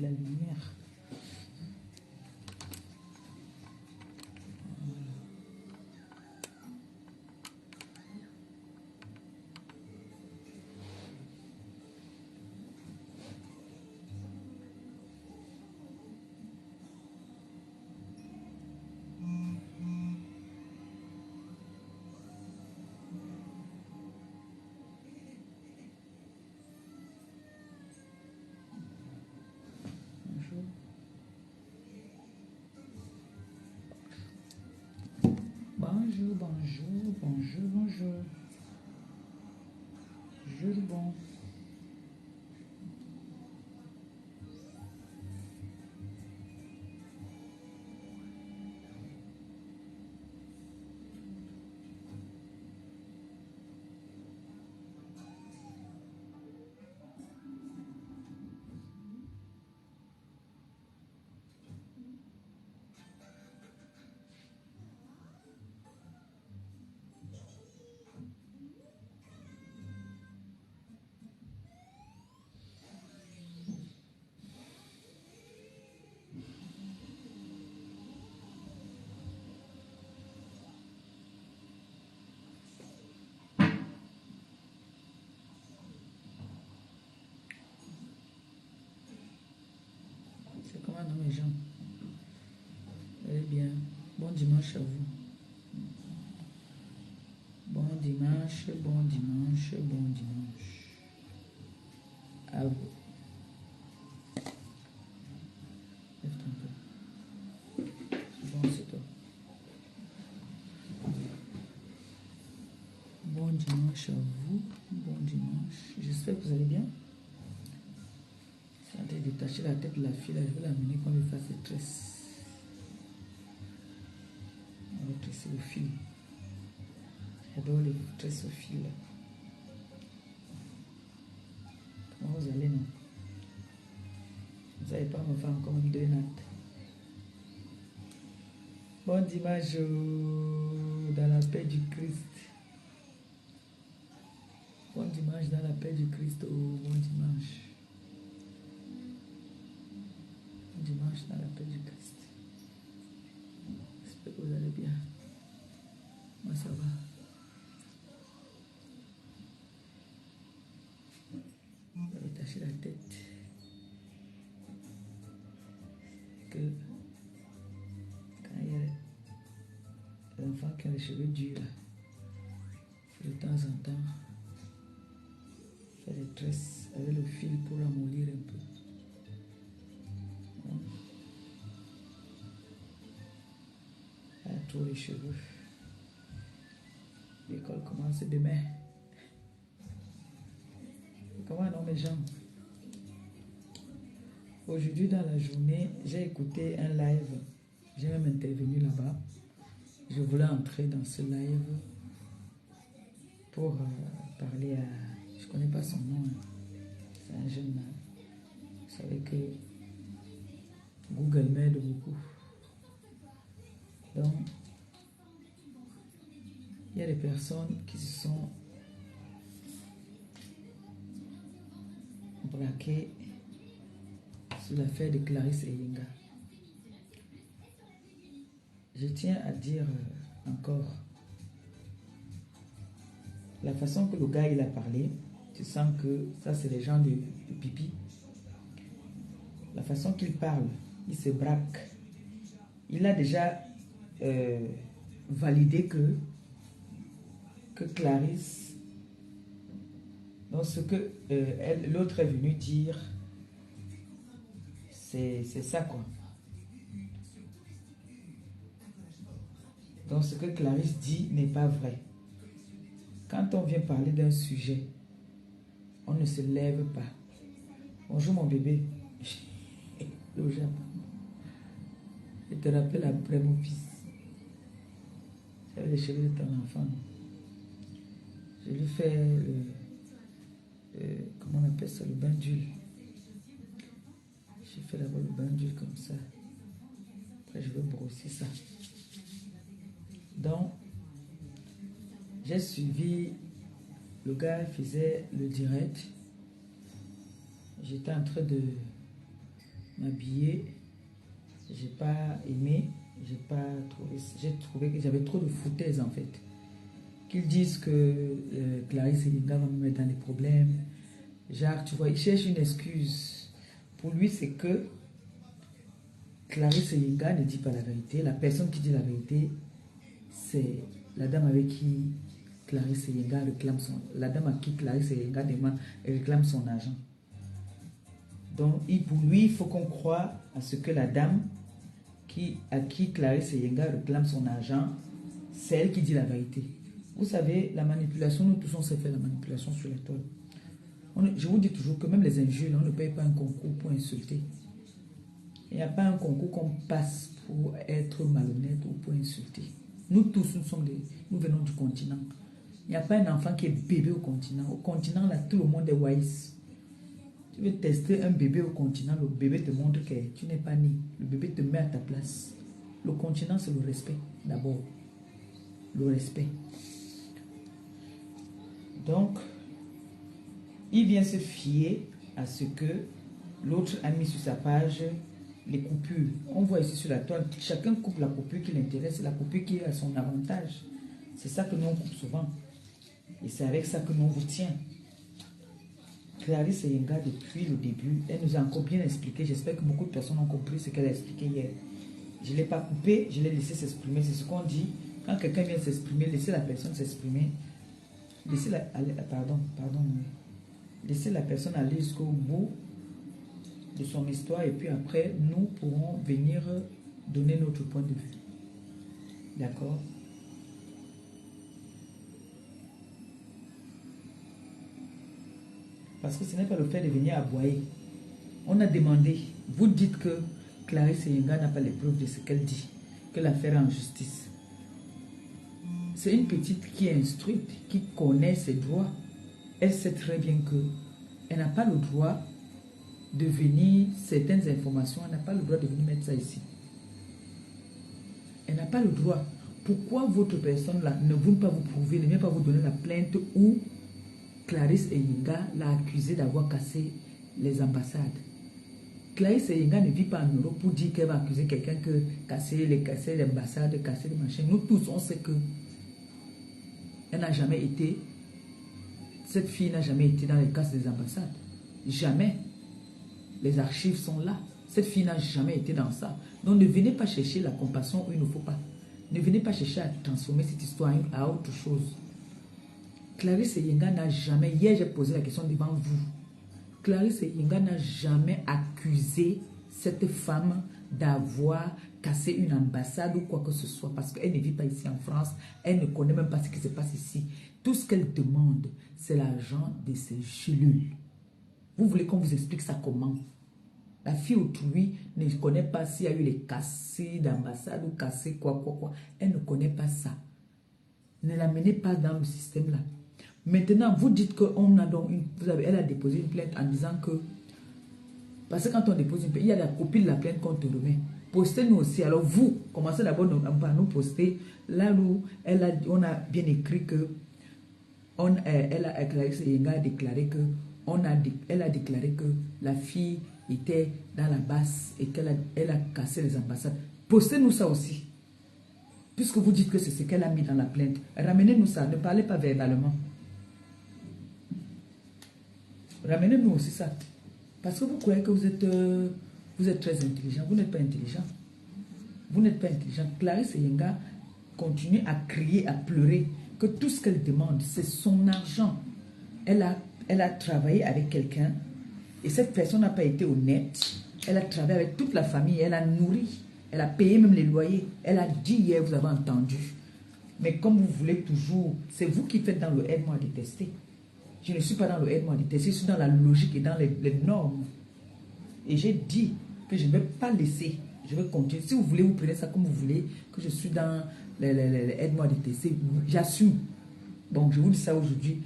la lumière. Bonjour, bonjour, bonjour, bonjour. Bonjour, bon. C'est comment non mes gens? Vous allez bien? Bon dimanche à vous. Bon dimanche, bon dimanche, bon dimanche. À vous. Lève ton peu. C'est bon, c'est toi. Bon dimanche à vous. Bon dimanche. J'espère que vous allez bien. C'est en train de détacher la tête de la fille. Là, je vais l'amener qu'on lui fasse les tresses. On va tresser au fil. J'adore les tresses au fil. Comment vous allez, non? Vous n'allez pas me faire encore une deux nattes. Bon dimanche dans la paix du Christ. Bon dimanche dans la paix du Christ. Oh, bon dimanche. Bon dimanche dans la paix du Christ. J'espère que vous allez bien. Moi, ça va. Vous avez taché la tête. Que quand il y a les enfants qui ont les cheveux durs, là, de temps en temps, faire des tresses avec le fil pour ramollir un peu. Pas trop les cheveux. L'école commence demain. Comment non mes gens? Aujourd'hui dans la journée, j'ai écouté un live. J'ai même intervenu là-bas. Je voulais entrer dans ce live pour parler à... Je ne connais pas son nom. Hein. C'est un jeune là. Vous savez que Google m'aide beaucoup. Donc, il y a des personnes qui se sont braquées sur l'affaire de Clarisse Eyinga. Je tiens à dire encore, la façon que le gars il a parlé, tu sens que ça c'est les gens de pipi. La façon qu'il parle, il se braque. Il a déjà validé que Clarisse, dans ce que l'autre est venu dire, c'est ça quoi. Donc ce que Clarisse dit n'est pas vrai. Quand on vient parler d'un sujet, on ne se lève pas. Bonjour mon bébé. Le Japon. Je te rappelle après mon fils. J'avais les cheveux de ton enfant. Je lui fais comment on appelle ça, le bain d'huile. Je fais d'abord le bain d'huile comme ça. Après je vais brosser ça. Donc, j'ai suivi, le gars faisait le direct. J'étais en train de m'habiller. J'ai pas aimé. J'ai trouvé que j'avais trop de foutaises en fait. Qu'ils disent que Clarisse Eyenga va me mettre dans les problèmes. Genre, tu vois, il cherche une excuse. Pour lui, c'est que Clarisse Eyenga ne dit pas la vérité. La personne qui dit la vérité, c'est la dame avec qui Clarisse Eyenga réclame la dame à qui Clarisse Eyenga réclame son argent. Donc, pour lui, il faut qu'on croie à ce que la dame à qui Clarisse Eyenga réclame son argent, c'est elle qui dit la vérité. Vous savez, la manipulation, nous tous on sait faire la manipulation sur la toile. Je vous dis toujours que même les injures, on ne paye pas un concours pour insulter. Il n'y a pas un concours qu'on passe pour être malhonnête ou pour insulter. Nous tous, nous venons du continent. Il n'y a pas un enfant qui est bébé au continent. Au continent, là, tout le monde est wise. Tu veux tester un bébé au continent, le bébé te montre que tu n'es pas né. Le bébé te met à ta place. Le continent, c'est le respect, d'abord. Le respect. Donc, il vient se fier à ce que l'autre a mis sur sa page, les coupures. On voit ici sur la toile, chacun coupe la coupure qui l'intéresse, la coupure qui est à son avantage. C'est ça que nous on coupe souvent. Et c'est avec ça que nous on vous tient. Clarisse Eyenga, depuis le début, elle nous a encore bien expliqué. J'espère que beaucoup de personnes ont compris ce qu'elle a expliqué hier. Je ne l'ai pas coupé, je l'ai laissé s'exprimer. C'est ce qu'on dit. Quand quelqu'un vient s'exprimer, laissez la personne s'exprimer. Laissez la personne aller jusqu'au bout de son histoire et puis après, nous pourrons venir donner notre point de vue. D'accord? Parce que ce n'est pas le fait de venir aboyer. On a demandé, vous dites que Clarisse Eyenga n'a pas les preuves de ce qu'elle dit, que l'affaire est en justice. C'est une petite qui est instruite, qui connaît ses droits. Elle sait très bien qu'elle n'a pas le droit de venir, certaines informations, elle n'a pas le droit de venir mettre ça ici. Elle n'a pas le droit. Pourquoi votre personne là ne veut pas vous prouver, ne vient pas vous donner la plainte où Clarisse Eyenga l'a accusé d'avoir cassé les ambassades? Clarisse Eyenga ne vit pas en Europe pour dire qu'elle va accuser quelqu'un que casser les ambassades, casser les machines. Nous tous, on sait que elle n'a jamais été, cette fille n'a jamais été dans les casses des ambassades. Jamais. Les archives sont là. Cette fille n'a jamais été dans ça. Donc ne venez pas chercher la compassion où il ne faut pas. Ne venez pas chercher à transformer cette histoire à autre chose. Clarisse Eyenga n'a jamais, hier j'ai posé la question devant vous, Clarisse Eyenga n'a jamais accusé cette femme d'avoir cassé une ambassade ou quoi que ce soit parce qu'elle ne vit pas ici en France, elle ne connaît même pas ce qui se passe ici. Tout ce qu'elle demande, c'est l'argent de ses cellules. Vous voulez qu'on vous explique ça comment? La fille autrui ne connaît pas s'il y a eu les cassés d'ambassade ou cassés quoi. Elle ne connaît pas ça. Ne la menez pas dans le système là. Maintenant, vous dites qu'on a donc elle a déposé une plainte en disant que, parce que quand on dépose une plainte, il y a la copie de la plainte qu'on te remet. Postez-nous aussi. Alors vous, commencez d'abord par nous poster là où on a bien écrit que Clarisse Eyenga a déclaré que elle a déclaré que la fille était dans la basse et qu'elle a cassé les ambassades. Postez-nous ça aussi. Puisque vous dites que c'est ce qu'elle a mis dans la plainte. Ramenez-nous ça. Ne parlez pas verbalement. Ramenez-nous aussi ça. Parce que vous croyez que vous êtes très intelligent. Vous n'êtes pas intelligent. Vous n'êtes pas intelligent. Clarisse Eyenga continue à crier, à pleurer que tout ce qu'elle demande, c'est son argent. Elle a travaillé avec quelqu'un et cette personne n'a pas été honnête. Elle a travaillé avec toute la famille, elle a nourri, elle a payé même les loyers. Elle a dit hier, vous avez entendu. Mais comme vous voulez toujours, c'est vous qui faites dans le aide-moi à détester. Je ne suis pas dans le aide-moi à détester, je suis dans la logique et dans les normes. Et j'ai dit que je ne vais pas laisser, je vais continuer. Si vous voulez, vous prenez ça comme vous voulez, que je suis dans les aide-moi à détester, j'assume. Bon, je vous dis ça aujourd'hui,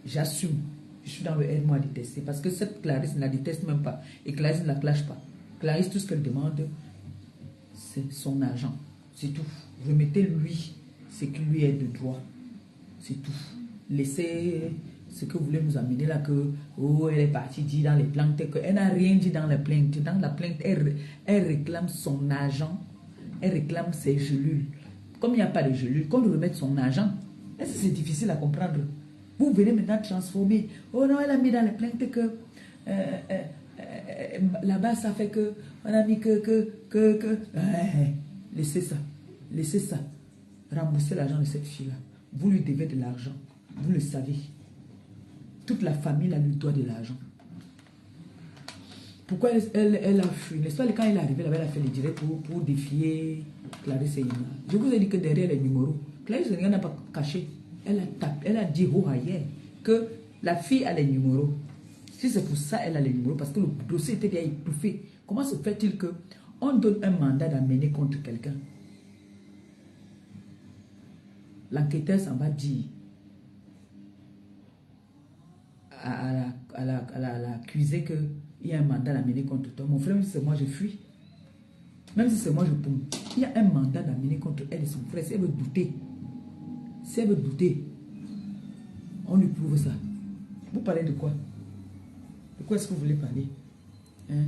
j'assume. Je suis dans le aide-moi à détester. Parce que cette Clarisse ne la déteste même pas. Et Clarisse ne la clash pas. Clarisse, tout ce qu'elle demande, c'est son argent. C'est tout. Remettez-lui ce qui lui est de droit. C'est tout. Laissez ce que vous voulez nous amener là, que oh, elle est partie dire dans les plaintes, qu'elle n'a rien dit dans les plaintes. Dans la plainte, elle réclame son argent, elle réclame ses gelules. Comme il n'y a pas de gelules, qu'on lui remette son argent. Est-ce que c'est difficile à comprendre? Vous venez maintenant transformer. Oh non, elle a mis dans les plaintes que là-bas, ça fait que on a mis que. Laissez ça. Laissez ça. Remboursez l'argent de cette fille-là. Vous lui devez de l'argent. Vous le savez. Toute la famille là, lui doit de l'argent. Pourquoi elle a fui? N'est-ce pas quand elle est arrivée là-bas, elle a fait le direct pour défier Clarisse Yenga. Je vous ai dit que derrière les numéros, Clarisse Yenga n'a pas caché. Elle a tapé, elle a dit haut ailleurs que la fille a les numéros. Si c'est pour ça elle a les numéros, parce que le dossier était déjà étouffé. Comment se fait-il que on donne un mandat d'amener contre quelqu'un? L'enquêteur s'en va dire à l'accusé qu'il y a un mandat d'amener contre toi. Mon frère, même si c'est moi, je fuis. Même si c'est moi, je pompe. Il y a un mandat d'amener contre elle et son frère. Si elle veut douter, si elle veut douter, on lui prouve ça. Vous parlez de quoi? De quoi est-ce que vous voulez parler? Hein?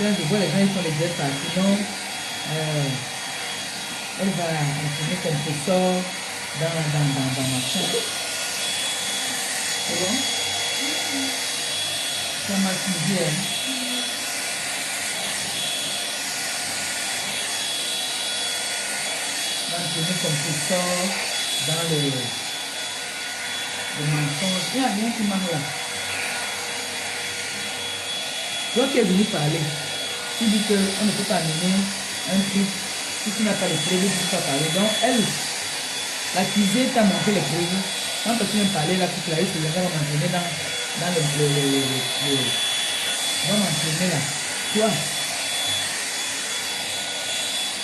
Je vois les gens, ils sont les deux partis. Non, elle va entraîner comme professeur dans ma chambre. C'est bon? Ça marche bien. Elle va entraîner comme professeur dans le mensonge. Il n'y a rien qui marche là. Toi qui es venu parler, tu dis qu'on ne peut pas amener un truc si tu n'as pas les preuves, tu ne peux pas parler. Donc, elle, l'accusée t'a montré les preuves. Quand tu viens parler, là, tu Clarisse, tu viendras m'entraîner dans le. Va m'entraîner là. Toi,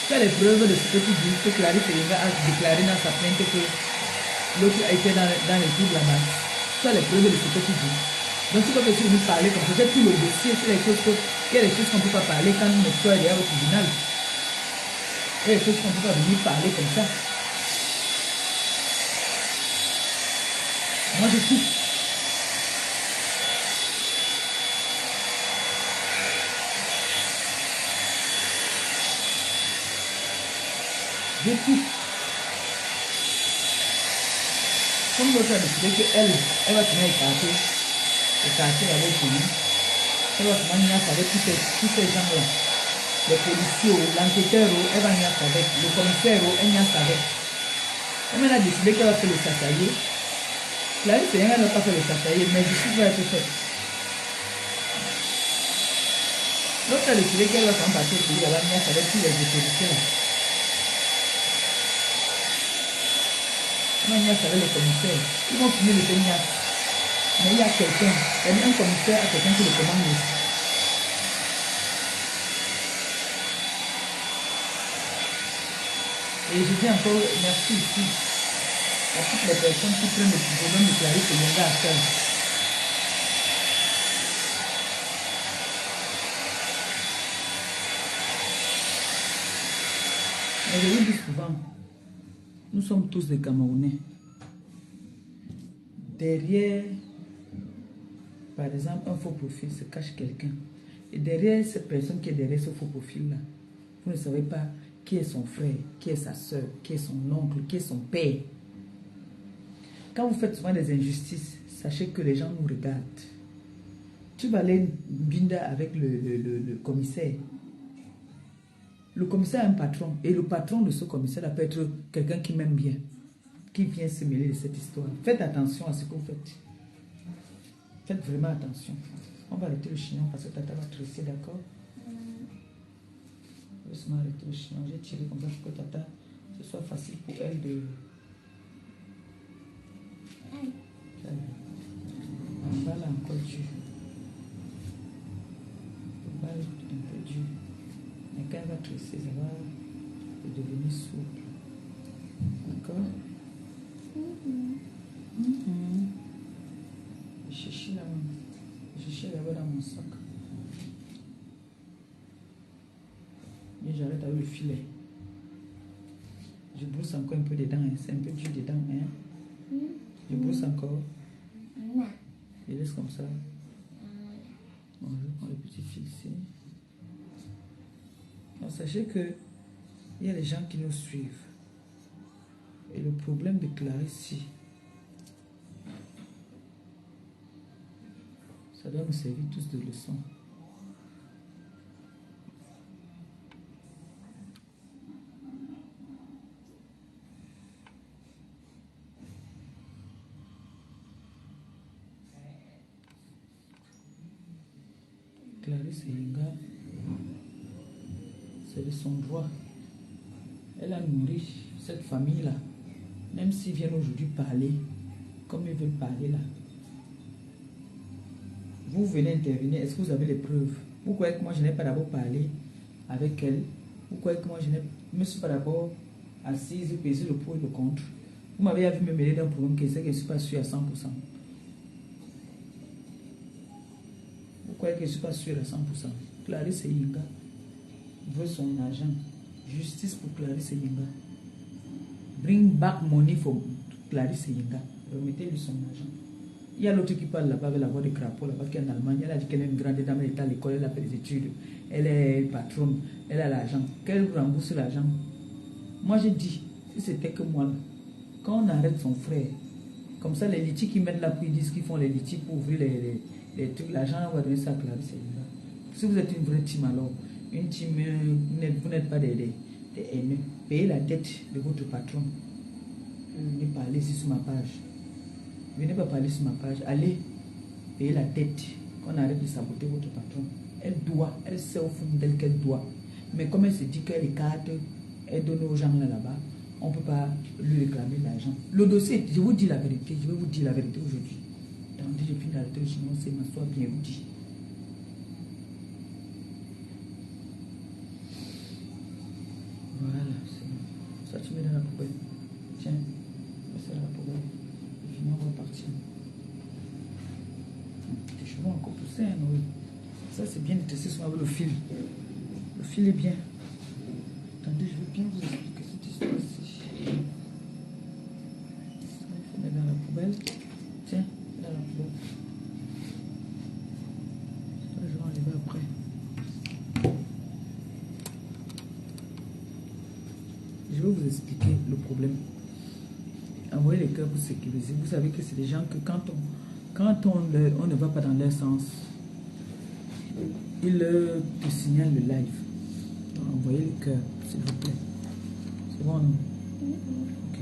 tu as les preuves de ce que tu dis, que Clarisse a déclaré dans sa plainte que l'autre a été dans les tours de la masse. Tu as les preuves de ce que tu dis. Donc, tu peux venir parler comme ça. C'est tout le dossier, c'est les choses il y a des choses qu'on ne peut pas parler quand une histoire est au tribunal. Il y a des choses qu'on ne peut pas venir parler comme ça. Moi, je coupe. Je coupe. Comme l'autre a décidé qu'elle va finir écarter avec lui. Elle va finir avec tous ces gens-là. Les policiers, l'enquêteur, elle va venir avec. Le commissaire, elle vient avec. Elle a décidé qu'elle va faire le sasaillé. Clarisse Yenga n'a pas fait le sasaillé, mais justice va être faite. L'autre a décidé qu'elle va s'en passer pour lui, elle va venir avec tous les policiers. Elle va venir avec le commissaire. Ils vont finir le tenir. Mais il y a quelqu'un, un commissaire a quelqu'un qui le commande aussi. Et je dis encore merci ici à toutes les personnes qui prennent le problème de Clarisse Yenga à cœur. Mais je vous dis souvent, nous sommes tous des Camerounais. Derrière, par exemple, un faux profil se cache quelqu'un. Et derrière cette personne qui est derrière ce faux profil-là, vous ne savez pas qui est son frère, qui est sa soeur, qui est son oncle, qui est son père. Quand vous faites souvent des injustices, sachez que les gens nous regardent. Tu vas aller binda avec le commissaire. Le commissaire a un patron. Et le patron de ce commissaire peut être quelqu'un qui m'aime bien, qui vient se mêler de cette histoire. Faites attention à ce que vous faites. Faites vraiment attention. On va arrêter le chignon parce que Tata va tresser, d'accord? Laisse-moi arrêter le chignon. J'ai tiré comme ça pour que Tata, ce soit facile pour elle de... Voilà encore dur. Voilà un peu dur. Mais quand elle va tresser, ça va devenir souple. D'accord? j'arrête avec le filet. Je brosse encore un peu dedans, hein. C'est un peu dur dedans. Hein. Je brosse encore. Je laisse comme ça. Bon, je prends le petit fil ici. Alors, sachez que il y a des gens qui nous suivent. Et le problème de Clarisse ici, ça doit nous servir tous de leçon. Clarisse Yenga, c'est de son droit. Elle a nourri cette famille-là. Même s'ils viennent aujourd'hui parler, comme ils veulent parler là. Vous venez intervenir, est-ce que vous avez les preuves? Vous croyez que moi je n'ai pas d'abord parlé avec elle? Vous croyez que moi je ne me suis pas d'abord assise, pesé le pour et le contre? Vous m'avez vu me mêler d'un problème que c'est que je ne suis pas sûr à 100%. Vous croyez que je ne suis pas sûr à 100%? Clarisse Yenga veut son argent. Justice pour Clarisse Yenga. Bring back money for Clarisse Yenga. Remettez-lui son argent. Il y a l'autre qui parle là-bas avec la voix de crapaud là-bas qui est en Allemagne. Elle a dit qu'elle est une grande dame, elle est à l'école, elle a fait des études. Elle est patronne, elle a l'argent. Qu'elle rembourse l'argent. Moi j'ai dit, si c'était que moi là, quand on arrête son frère, comme ça les litiges qui mettent là, puis ils disent qu'ils font les litiges pour ouvrir les trucs, l'argent on va donner ça à Clarisse Yenga. Si vous êtes une vraie team alors, une team, vous n'êtes pas des haineux. Payez la dette de votre patron. Venez parler ici sur ma page. Venez pas parler sur ma page. Allez payer la dette. Qu'on arrête de saboter votre patron. Elle doit, elle sait au fond d'elle qu'elle doit. Mais comme elle se dit qu'elle écarte, elle donne aux gens là-bas, on ne peut pas lui réclamer l'argent. Le dossier, je vous dis la vérité, je vais vous dire la vérité aujourd'hui. Attendez, je finis la lettre sinon c'est m'asseoir bien vous dit. Voilà, c'est bon. Ça tu mets dans la poubelle. Tiens, ça dans la poubelle. Et puis on va partir. Tes cheveux ont encore poussé, hein, oui. Ça c'est bien de tester sur avec le fil. Le fil est bien. Attendez, je vais bien vous expliquer cette histoire-ci. Il faut mettre dans la poubelle. Tiens, dans la poubelle. Ça, je vais enlever après. Je vais vous expliquer le problème. Envoyez les cœurs pour sécuriser. Vous savez que c'est des gens que quand on ne va pas dans leur sens, ils te signalent le live. Donc, envoyez les cœurs, s'il vous plaît. C'est bon, non? Ok.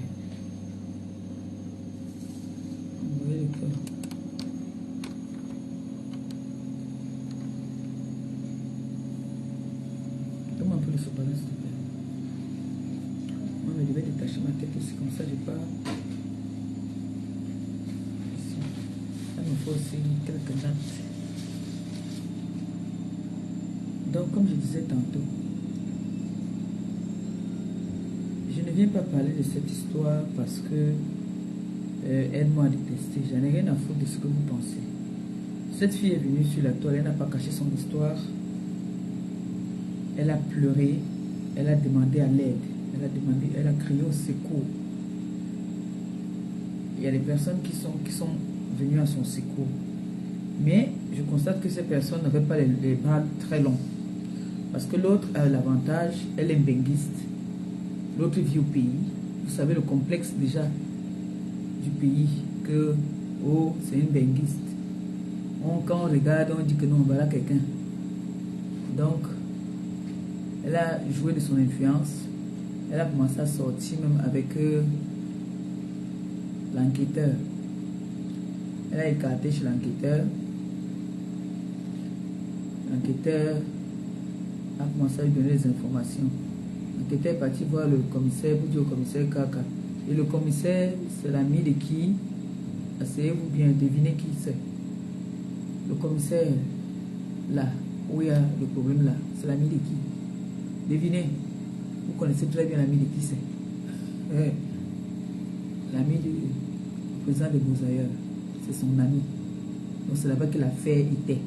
Envoyez les cœurs. Donne-moi un peu le sopalin, s'il te plaît. Moi, je vais détacher ma tête aussi, comme ça, j'ai pas. Ici. Il me faut aussi quelques dates. Donc, comme je disais tantôt, je ne viens pas parler de cette histoire parce que elle m'a détesté. J'en ai rien à foutre de ce que vous pensez. Cette fille est venue sur la toile, elle n'a pas caché son histoire. Elle a pleuré, elle a demandé à l'aide. Elle a crié au secours. Il y a des personnes qui sont venues à son secours. Mais je constate que ces personnes n'avaient pas les bras très longs. Parce que l'autre a l'avantage, elle est benguiste. L'autre vit au pays. Vous savez le complexe déjà du pays que, oh, c'est une benguiste. Quand on regarde, on dit que non, voilà quelqu'un. Donc, elle a joué de son influence. Elle a commencé à sortir même avec l'enquêteur. Elle a écarté chez l'enquêteur. L'enquêteur a commencé à lui donner des informations. L'enquêteur est parti voir le commissaire pour dire au commissaire Kaka. Et le commissaire, c'est l'ami de qui? Asseyez-vous bien, devinez qui c'est. Le commissaire, là, où il y a le problème là, c'est l'ami de qui? Devinez. Vous connaissez très bien l'ami de qui c'est. L'ami du président de Bouzaïeur. C'est son ami. Donc c'est là-bas que l'affaire était.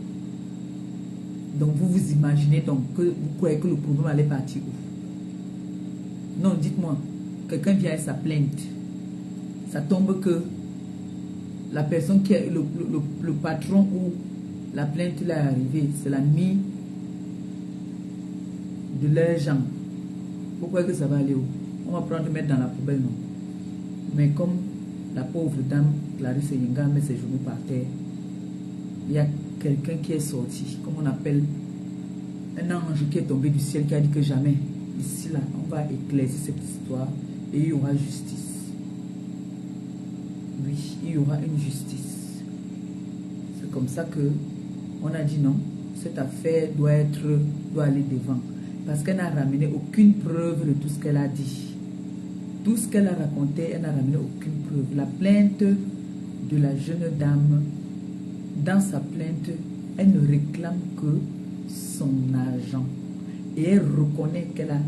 Donc vous vous imaginez donc que vous croyez que le problème allait partir où? Non, dites-moi, quelqu'un vient avec sa plainte. Ça tombe que la personne qui est le patron ou la plainte là est arrivée, c'est l'ami de leurs gens. Pourquoi que ça va aller où? On va prendre mettre dans la poubelle, non? Mais comme la pauvre dame Clarisse Yenga met ses genoux par terre, il y a quelqu'un qui est sorti, comme on appelle un ange qui est tombé du ciel, qui a dit que jamais, ici là, on va éclaircir cette histoire et il y aura justice. Oui, il y aura une justice. C'est comme ça que on a dit non, cette affaire doit aller devant. Parce qu'elle n'a ramené aucune preuve de tout ce qu'elle a dit. Tout ce qu'elle a raconté, elle n'a ramené aucune preuve. La plainte de la jeune dame, dans sa plainte, elle ne réclame que son argent. Et elle reconnaît qu'elle a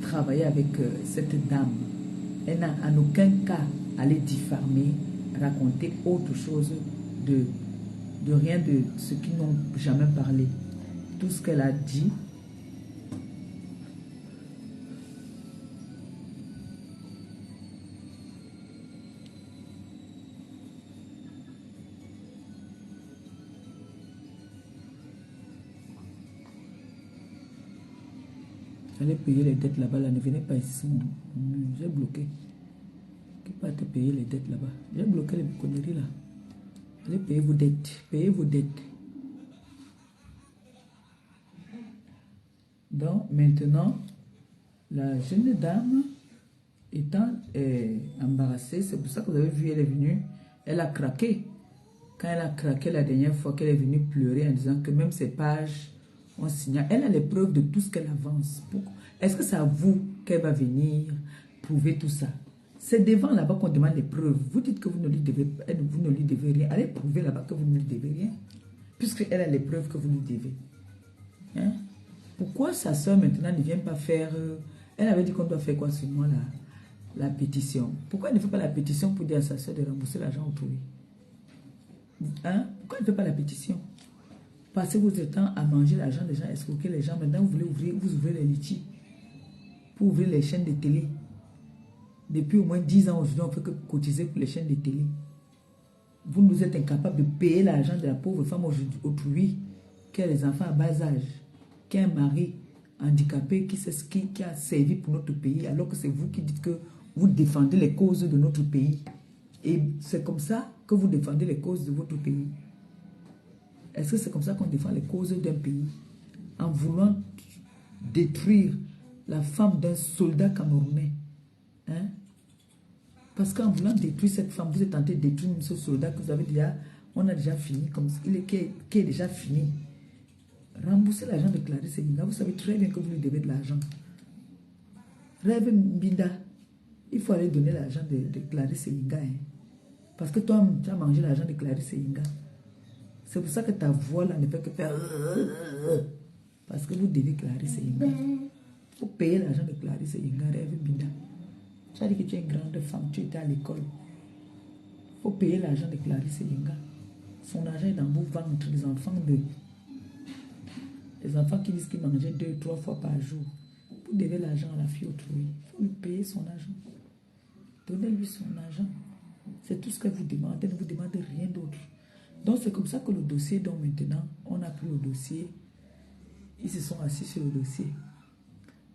travaillé avec cette dame. Elle n'a en aucun cas allé diffamer, raconter autre chose de rien de ce qu'ils n'ont jamais parlé. Tout ce qu'elle a dit, allez payer les dettes là-bas, là, ne venez pas ici, j'ai bloqué. Qui va te payer les dettes là-bas? J'ai bloqué les conneries là. Allez payer vos dettes, payez vos dettes. Donc maintenant, la jeune dame étant embarrassée, c'est pour ça que vous avez vu, elle est venue, elle a craqué. Quand elle a craqué la dernière fois qu'elle est venue pleurer en disant que même ses pages ont signé, elle a les preuves de tout ce qu'elle avance. Est-ce que c'est à vous qu'elle va venir prouver tout ça? C'est devant là-bas qu'on demande les preuves. Vous dites que vous ne lui devez rien. Allez prouver là-bas que vous ne lui devez rien. Puisqu'elle a les preuves que vous lui devez. Hein? Pourquoi sa soeur maintenant ne vient pas faire... elle avait dit qu'on doit faire quoi sur moi, la pétition. Pourquoi elle ne fait pas la pétition pour dire à sa soeur de rembourser l'argent autrui? Hein? Pourquoi elle ne fait pas la pétition? Passez votre temps à manger l'argent des gens, escroquer les gens. Maintenant, vous voulez vous ouvrez les litiges pour ouvrir les chaînes de télé. Depuis au moins 10 ans aujourd'hui, on ne fait que cotiser pour les chaînes de télé. Vous nous êtes incapables de payer l'argent de la pauvre femme autrui qui a les enfants à bas âge, qui a un mari handicapé, qui a servi pour notre pays, alors que c'est vous qui dites que vous défendez les causes de notre pays. Et c'est comme ça que vous défendez les causes de votre pays. Est-ce que c'est comme ça qu'on défend les causes d'un pays? En voulant détruire la femme d'un soldat camerounais. Hein? Parce qu'en voulant détruire cette femme, vous êtes tenté de détruire ce soldat que vous avez déjà, on a déjà fini, comme qui est déjà fini. Remboursez l'argent de Clarisse Yenga, vous savez très bien que vous lui devez de l'argent. Rêve Mbinda, il faut aller donner l'argent de Clarisse Yenga. Hein? Parce que toi, tu as mangé l'argent de Clarisse Yenga. C'est pour ça que ta voix là ne fait que faire... Parce que vous devez Clarisse Yenga. Il faut payer l'argent de Clarisse Yenga, Rêve Mbinda. Tu as dit que tu es une grande femme, tu étais à l'école. Il faut payer l'argent de Clarisse Yenga. Son argent est dans vos ventres, les enfants qui disent qu'ils mangeaient 2 ou 3 fois par jour. Vous devez l'argent à la fille autrui. Il faut lui payer son argent. Donnez-lui son argent. C'est tout ce qu'elle vous demande. Elle ne vous demande rien d'autre. Donc c'est comme ça que le dossier, donc maintenant, on a pris le dossier. Ils se sont assis sur le dossier.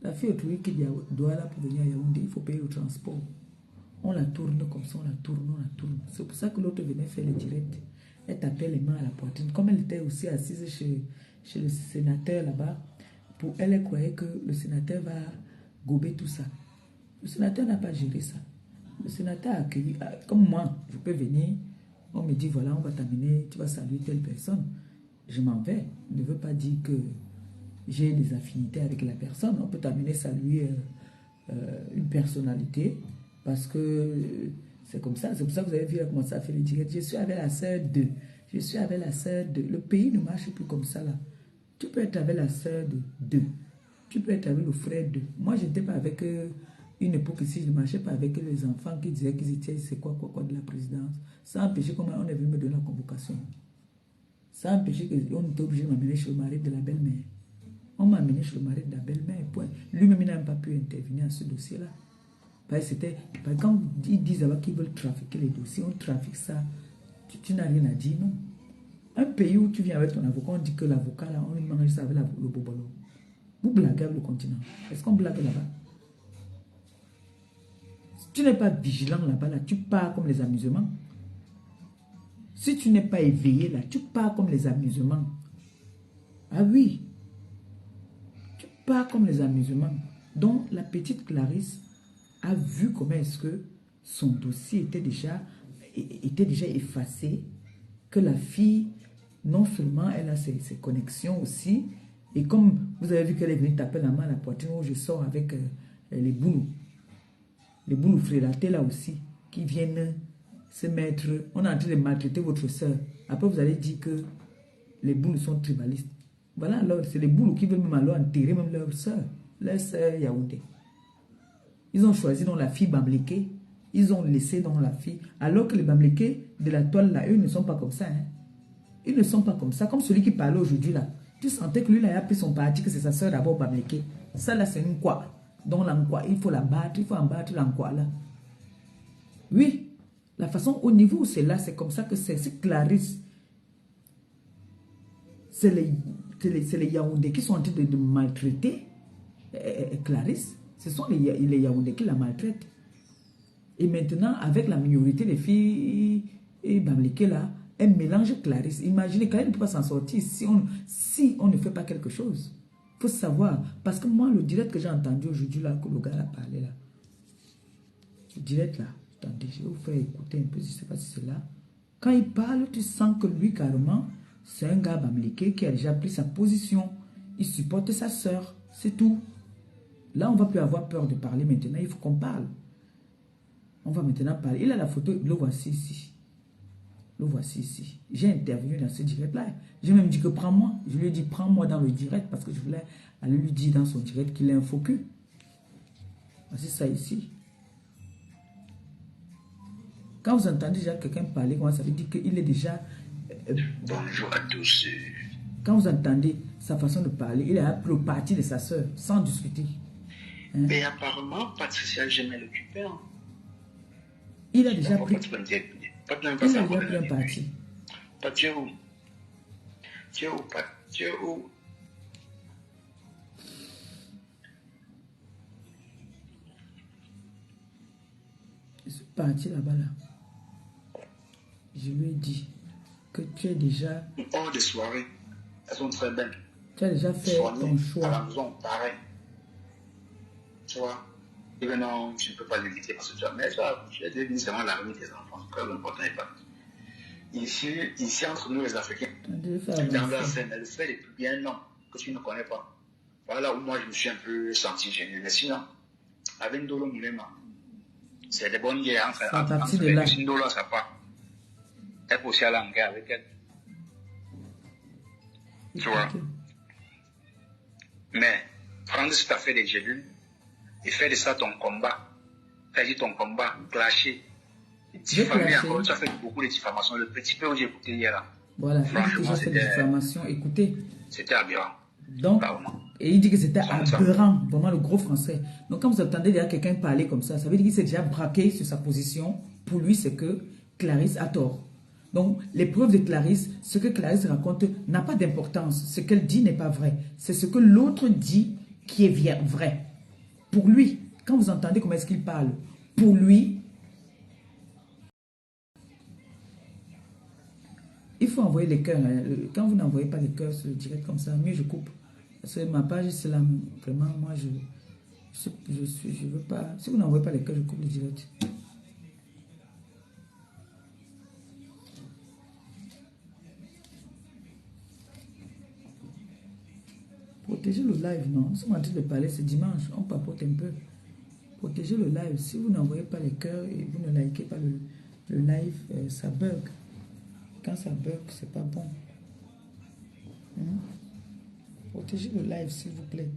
La fille autrui qui doit là pour venir à Yaoundé, il faut payer le transport. On la tourne comme ça, on la tourne. C'est pour ça que l'autre venait faire le direct. Elle tapait les mains à la poitrine. Comme elle était aussi assise chez le sénateur là-bas, pour elle, elle croyait que le sénateur va gober tout ça. Le sénateur n'a pas géré ça. Le sénateur a accueilli, comme moi, je peux venir, on me dit voilà, on va t'amener, tu vas saluer telle personne. Je m'en vais. Je ne veux pas dire que j'ai des affinités avec la personne. On peut t'amener saluer une personnalité parce que c'est comme ça. C'est pour ça que vous avez vu comment ça fait le direct. Je suis avec la sœur de. Je suis avec la sœur de. Le pays ne marche plus comme ça là. Tu peux être avec la sœur de. Tu peux être avec le frère de. Moi, je n'étais pas avec une époque ici. Je ne marchais pas avec les enfants qui disaient qu'ils étaient c'est quoi de la présidence. Ça a empêché comment on est venu me donner la convocation. Ça a empêché qu'on était obligé de m'amener chez le mari de la belle-mère. On m'a amené chez le mari de la belle-mère. Lui-même, il n'a même pas pu intervenir à ce dossier-là. Parce que quand ils disent qu'ils veulent trafiquer les dossiers, on trafique ça. Tu n'as rien à dire, non. Un pays où tu viens avec ton avocat, on dit que l'avocat, là, on mange ça avec le bobolo. Vous blaguez avec le continent. Est-ce qu'on blague là-bas? Si tu n'es pas vigilant là-bas, là, tu pars comme les amusements. Si tu n'es pas éveillé là, tu pars comme les amusements. Ah oui. Tu pars comme les amusements. Donc, la petite Clarisse a vu comment est-ce que son dossier était déjà effacé, que la fille, non seulement elle a ses connexions aussi, et comme vous avez vu qu'elle est venue taper la main à la poitrine où je sors avec les boulous frélatés là aussi, qui viennent se mettre, on est en train de maltraiter votre soeur. Après vous allez dire que les boulous sont tribalistes. Voilà, alors c'est les boulous qui veulent même alors enterrer même leur soeur Yaoundé. Ils ont choisi dans la fille Bamléké, ils ont laissé dans la fille, alors que les Bamléké de la toile là, eux ne sont pas comme ça. Hein. Ils ne sont pas comme ça, comme celui qui parlait aujourd'hui là. Tu sentais que lui là, il a pris son parti, que c'est sa soeur d'abord Bamléké. Ça là, c'est une quoi. Donc l'enquoi, il faut la battre, il faut en battre l'enquoi là. Oui, la façon au niveau où c'est là, c'est comme ça que c'est Clarisse. C'est les Yaoundés qui sont en train de maltraiter Clarisse. Ce sont les Yaoundés qui la maltraitent. Et maintenant, avec la minorité des filles et Bamléké là, elle mélange Clarisse. Imaginez, Clarisse ne peut pas s'en sortir si on ne fait pas quelque chose. Il faut savoir. Parce que moi, le direct que j'ai entendu aujourd'hui là, que le gars a parlé là, le direct là, attendez, je vais vous faire écouter un peu, je ne sais pas si c'est là. Quand il parle, tu sens que lui, carrément, c'est un gars Bamléké qui a déjà pris sa position. Il supporte sa soeur, c'est tout. Là, on ne va plus avoir peur de parler maintenant, il faut qu'on parle. On va maintenant parler. Il a la photo, le voici ici. Le voici ici. J'ai intervenu dans ce direct-là. J'ai même dit que prends-moi. Je lui ai dit prends-moi dans le direct parce que je voulais aller lui dire dans son direct qu'il est un faux cul. Voici ça ici. Quand vous entendez déjà quelqu'un parler, ça veut dire qu'il est déjà... Bonjour à tous. Quand vous entendez sa façon de parler, il est appris au parti de sa soeur, sans discuter. Hein? Mais apparemment, Patricia jamais l'occupé. Hein? Il a déjà pris... Il a déjà pris un parti. Pas tu es où? Tu es où? Tu es où? Ce parti là-bas, là. Je lui ai dit que tu es déjà... Hors de soirée. Elles sont très belles. Tu as déjà fait ton choix. À la maison, pareil. Tu vois? Et maintenant, tu ne peux pas l'éviter parce que tu as... Mais ça, tu as devenu seulement l'avenir des enfants. Très important n'est pas. Ici, entre nous les Africains, dans la scène, elle fait les plus bien noms que tu ne connais pas. Voilà où moi je me suis un peu senti gêné. Mais sinon, avec Ndolo Moulema, c'est des bonnes guerres entre les Ndolo, ça part. Elle peut aussi aller en guerre avec elle. Tu vois? Mais prendre cette affaire des gélules et faire de ça ton combat, faire ton combat, clasher. Diffamer encore, tu as fait beaucoup de diffamations. Le petit peu où j'ai écouté hier là. Voilà, franchement, c'était diffamation. Écoutez. C'était aberrant. Donc, et il dit que c'était aberrant, vraiment le gros français. Donc, quand vous entendez déjà quelqu'un parler comme ça veut dire qu'il s'est déjà braqué sur sa position. Pour lui, c'est que Clarisse a tort. Donc, les preuves de Clarisse, ce que Clarisse raconte n'a pas d'importance. Ce qu'elle dit n'est pas vrai. C'est ce que l'autre dit qui est vrai. Pour lui, quand vous entendez comment est-ce qu'il parle, pour lui, il faut envoyer les cœurs. Quand vous n'envoyez pas les cœurs sur le direct comme ça, mieux je coupe. Parce que ma page, c'est là, vraiment, moi, je veux pas. Si vous n'envoyez pas les cœurs, je coupe le direct. Protégez le live, non? Nous sommes en train de parler, c'est dimanche, on papote un peu. Protégez le live. Si vous n'envoyez pas les cœurs et vous ne likez pas le live, ça bug. Quand ça bug, c'est pas bon. Protégez le live, s'il vous plaît.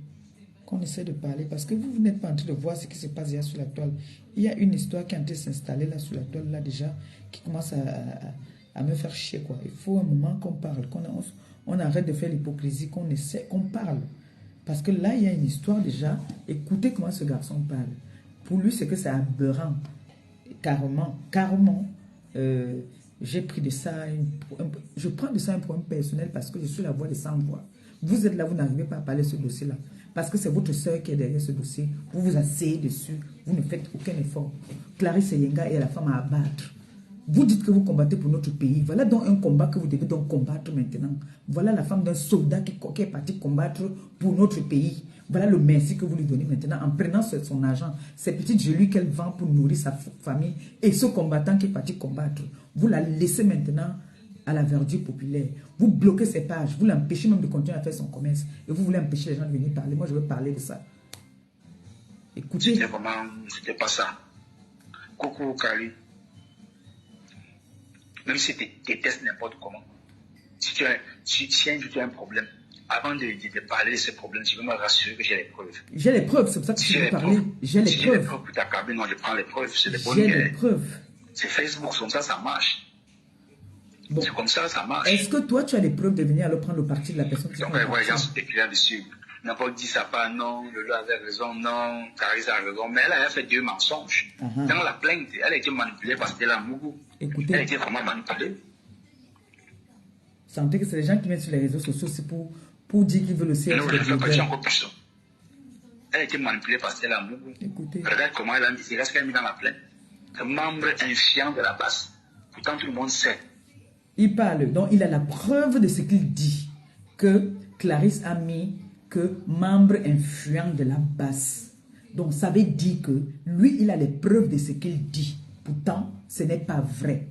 Qu'on essaie de parler. Parce que vous n'êtes pas en train de voir ce qui se passe déjà sur la toile. Il y a une histoire qui est en train de s'installer là sur la toile, là déjà, qui commence à me faire chier, quoi. Il faut un moment qu'on parle, on arrête de faire l'hypocrisie, qu'on essaie, qu'on parle. Parce que là, il y a une histoire déjà. Écoutez comment ce garçon parle. Pour lui, c'est que c'est aberrant. Carrément. J'ai pris de ça, je prends de ça un problème personnel parce que je suis la voix des sans-voix. Vous êtes là, vous n'arrivez pas à parler de ce dossier-là. Parce que c'est votre soeur qui est derrière ce dossier. Vous vous asseyez dessus, vous ne faites aucun effort. Clarisse Yenga est la femme à abattre. Vous dites que vous combattez pour notre pays. Voilà donc un combat que vous devez donc combattre maintenant. Voilà la femme d'un soldat qui est parti combattre pour notre pays. Voilà le merci que vous lui donnez maintenant en prenant son argent, ces petites gelées qu'elle vend pour nourrir sa famille et ce combattant qui est parti combattre. Vous la laissez maintenant à la verdure populaire. Vous bloquez ses pages, vous l'empêchez même de continuer à faire son commerce et vous voulez empêcher les gens de venir parler. Moi, je veux parler de ça. Écoutez. C'était pas ça. Coucou, Kali. Même si tu détestes n'importe comment, si tu as un problème, avant de parler de ce problème, tu veux me rassurer que j'ai les preuves. J'ai les preuves, c'est pour ça que je veux parler. J'ai les preuves. J'ai les preuves pour t'accabler, non, je prends les preuves. C'est des bonnes J'ai les preuves. C'est Facebook, comme ça marche. Bon. C'est comme ça marche. Est-ce que toi, tu as les preuves de venir alors prendre le parti de la personne qui donc, les gens se spéculent là-dessus. N'importe dit ça pas, non, Lolo avait raison, non, Clarisse a raison. Mais elle a fait 2 mensonges. Dans la plainte, elle a été manipulée parce qu'elle a Mougou. Écoutez. Elle a été vraiment manipulée. Sentez que c'est les gens qui viennent sur les réseaux sociaux, c'est pour dire qu'ils veulent aussi être non, je ne fais pas encore plus. Elle a été manipulée parce qu'elle a Mougou. Écoutez. Regarde comment elle a mis, c'est ce qu'elle a mis dans la plainte. Un membre influent de la base. Pourtant, tout le monde sait. Il parle, donc il a la preuve de ce qu'il dit. Que Clarisse a mis que membre influent de la base. Donc ça veut dire que lui, il a les preuves de ce qu'il dit. Pourtant, ce n'est pas vrai.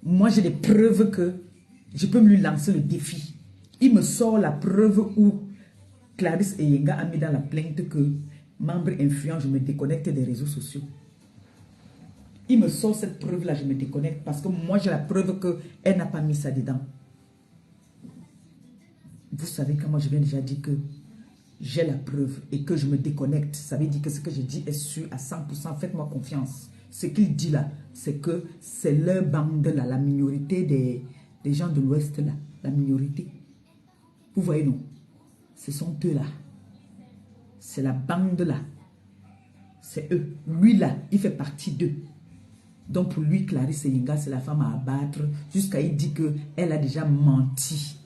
Moi, j'ai des preuves que je peux lui lancer le défi. Il me sort la preuve où Clarisse Yenga a mis dans la plainte que membre influent, je me déconnecte des réseaux sociaux. Il me sort cette preuve-là, je me déconnecte parce que moi, j'ai la preuve qu'elle n'a pas mis ça dedans. Vous savez que moi, je viens déjà dire que j'ai la preuve et que je me déconnecte. Ça veut dire que ce que je dis est sûr à 100%. Faites-moi confiance. Ce qu'il dit là, c'est que c'est leur bande là, la minorité des gens de l'Ouest là, la minorité. Vous voyez, non? Ce sont eux là. C'est la bande là. C'est eux. Lui là, il fait partie d'eux. Donc pour lui, Clarisse Yenga, c'est la femme à abattre. Jusqu'à il dit qu'elle a déjà menti.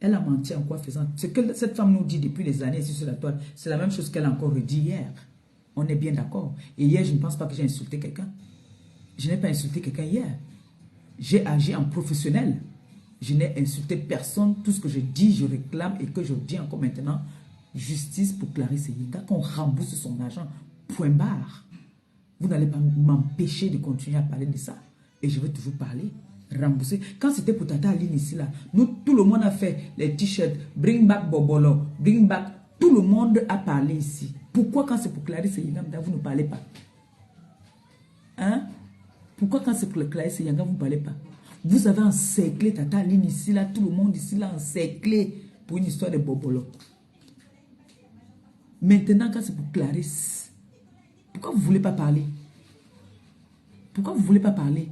Elle a menti en quoi faisant? Ce que cette femme nous dit depuis des années ici sur la toile, c'est la même chose qu'elle a encore redit hier. On est bien d'accord. Et hier, je ne pense pas que j'ai insulté quelqu'un. Je n'ai pas insulté quelqu'un hier. J'ai agi en professionnel. Je n'ai insulté personne. Tout ce que je dis, je réclame et que je dis encore maintenant, justice pour Clarisse Yenga, qu'on rembourse son argent. Point barre. Vous n'allez pas m'empêcher de continuer à parler de ça. Et je vais toujours parler. Rembourser. Quand c'était pour Tata Aline ici, là, nous, tout le monde a fait les t-shirts, bring back Bobolo, bring back. Tout le monde a parlé ici. Pourquoi quand c'est pour Clarisse Yenga, vous ne parlez pas? Hein? Pourquoi quand c'est pour Clarisse Yenga, vous ne parlez pas? Vous avez encerclé Tata Aline ici, là, tout le monde ici, là, encerclé pour une histoire de Bobolo. Maintenant, quand c'est pour Clarisse, pourquoi vous ne voulez pas parler? Pourquoi vous ne voulez pas parler?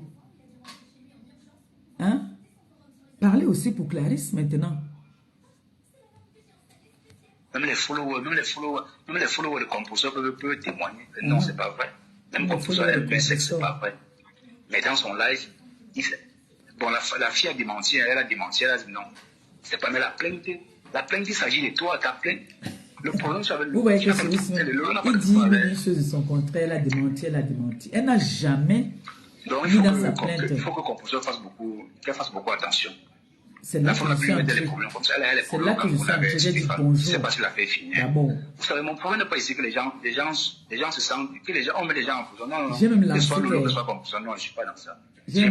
Hein? Parlez aussi pour Clarisse maintenant. Même les followers de compositeurs peuvent témoigner. Non, c'est pas vrai. Même compositeur MP, c'est pas vrai. Mais dans son live, bon, la fille a démenti, elle a démenti, elle a dit non. C'est pas, mais la plainte, il s'agit de toi, ta plainte. Le problème, c'est avec le. Vous voyez que c'est il dit une chose de son contraire, elle a démenti. Elle n'a jamais. Donc, il faut que le compositeur fasse beaucoup attention. C'est là que je suis entré. C'est là que je suis entré. J'ai dit bonjour. Je ne sais pas si la fait finir. Bon. Vous savez, mon problème n'est pas ici que les gens se sentent, on met les gens en prison. Non, j'ai même lancé non, je ne suis pas dans ça. J'ai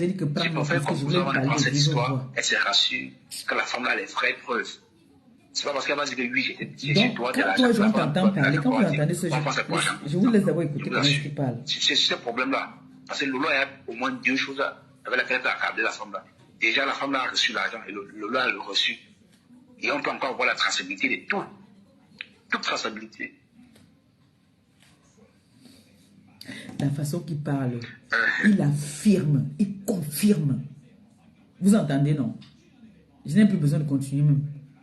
dit que prendre parce que je voulais parler de cette histoire, elle se rassure que la femme a les vraies preuves. C'est pas parce qu'elle va dire que oui, j'ai toi, quand toi, je t'entends parler, quand vous entendez ce jeu, je vous laisse d'abord écouter comment tu parles. C'est ce problème-là. Parce que Lolo a au moins 2 choses avec lesquelles elle peut accabler la femme-là. Déjà, la femme-là a reçu l'argent et Lolo a le reçu. Et on peut encore voir la traçabilité de tout. Toute traçabilité. la façon qu'il parle, il affirme, il confirme. Vous entendez, non? Je n'ai plus besoin de continuer même.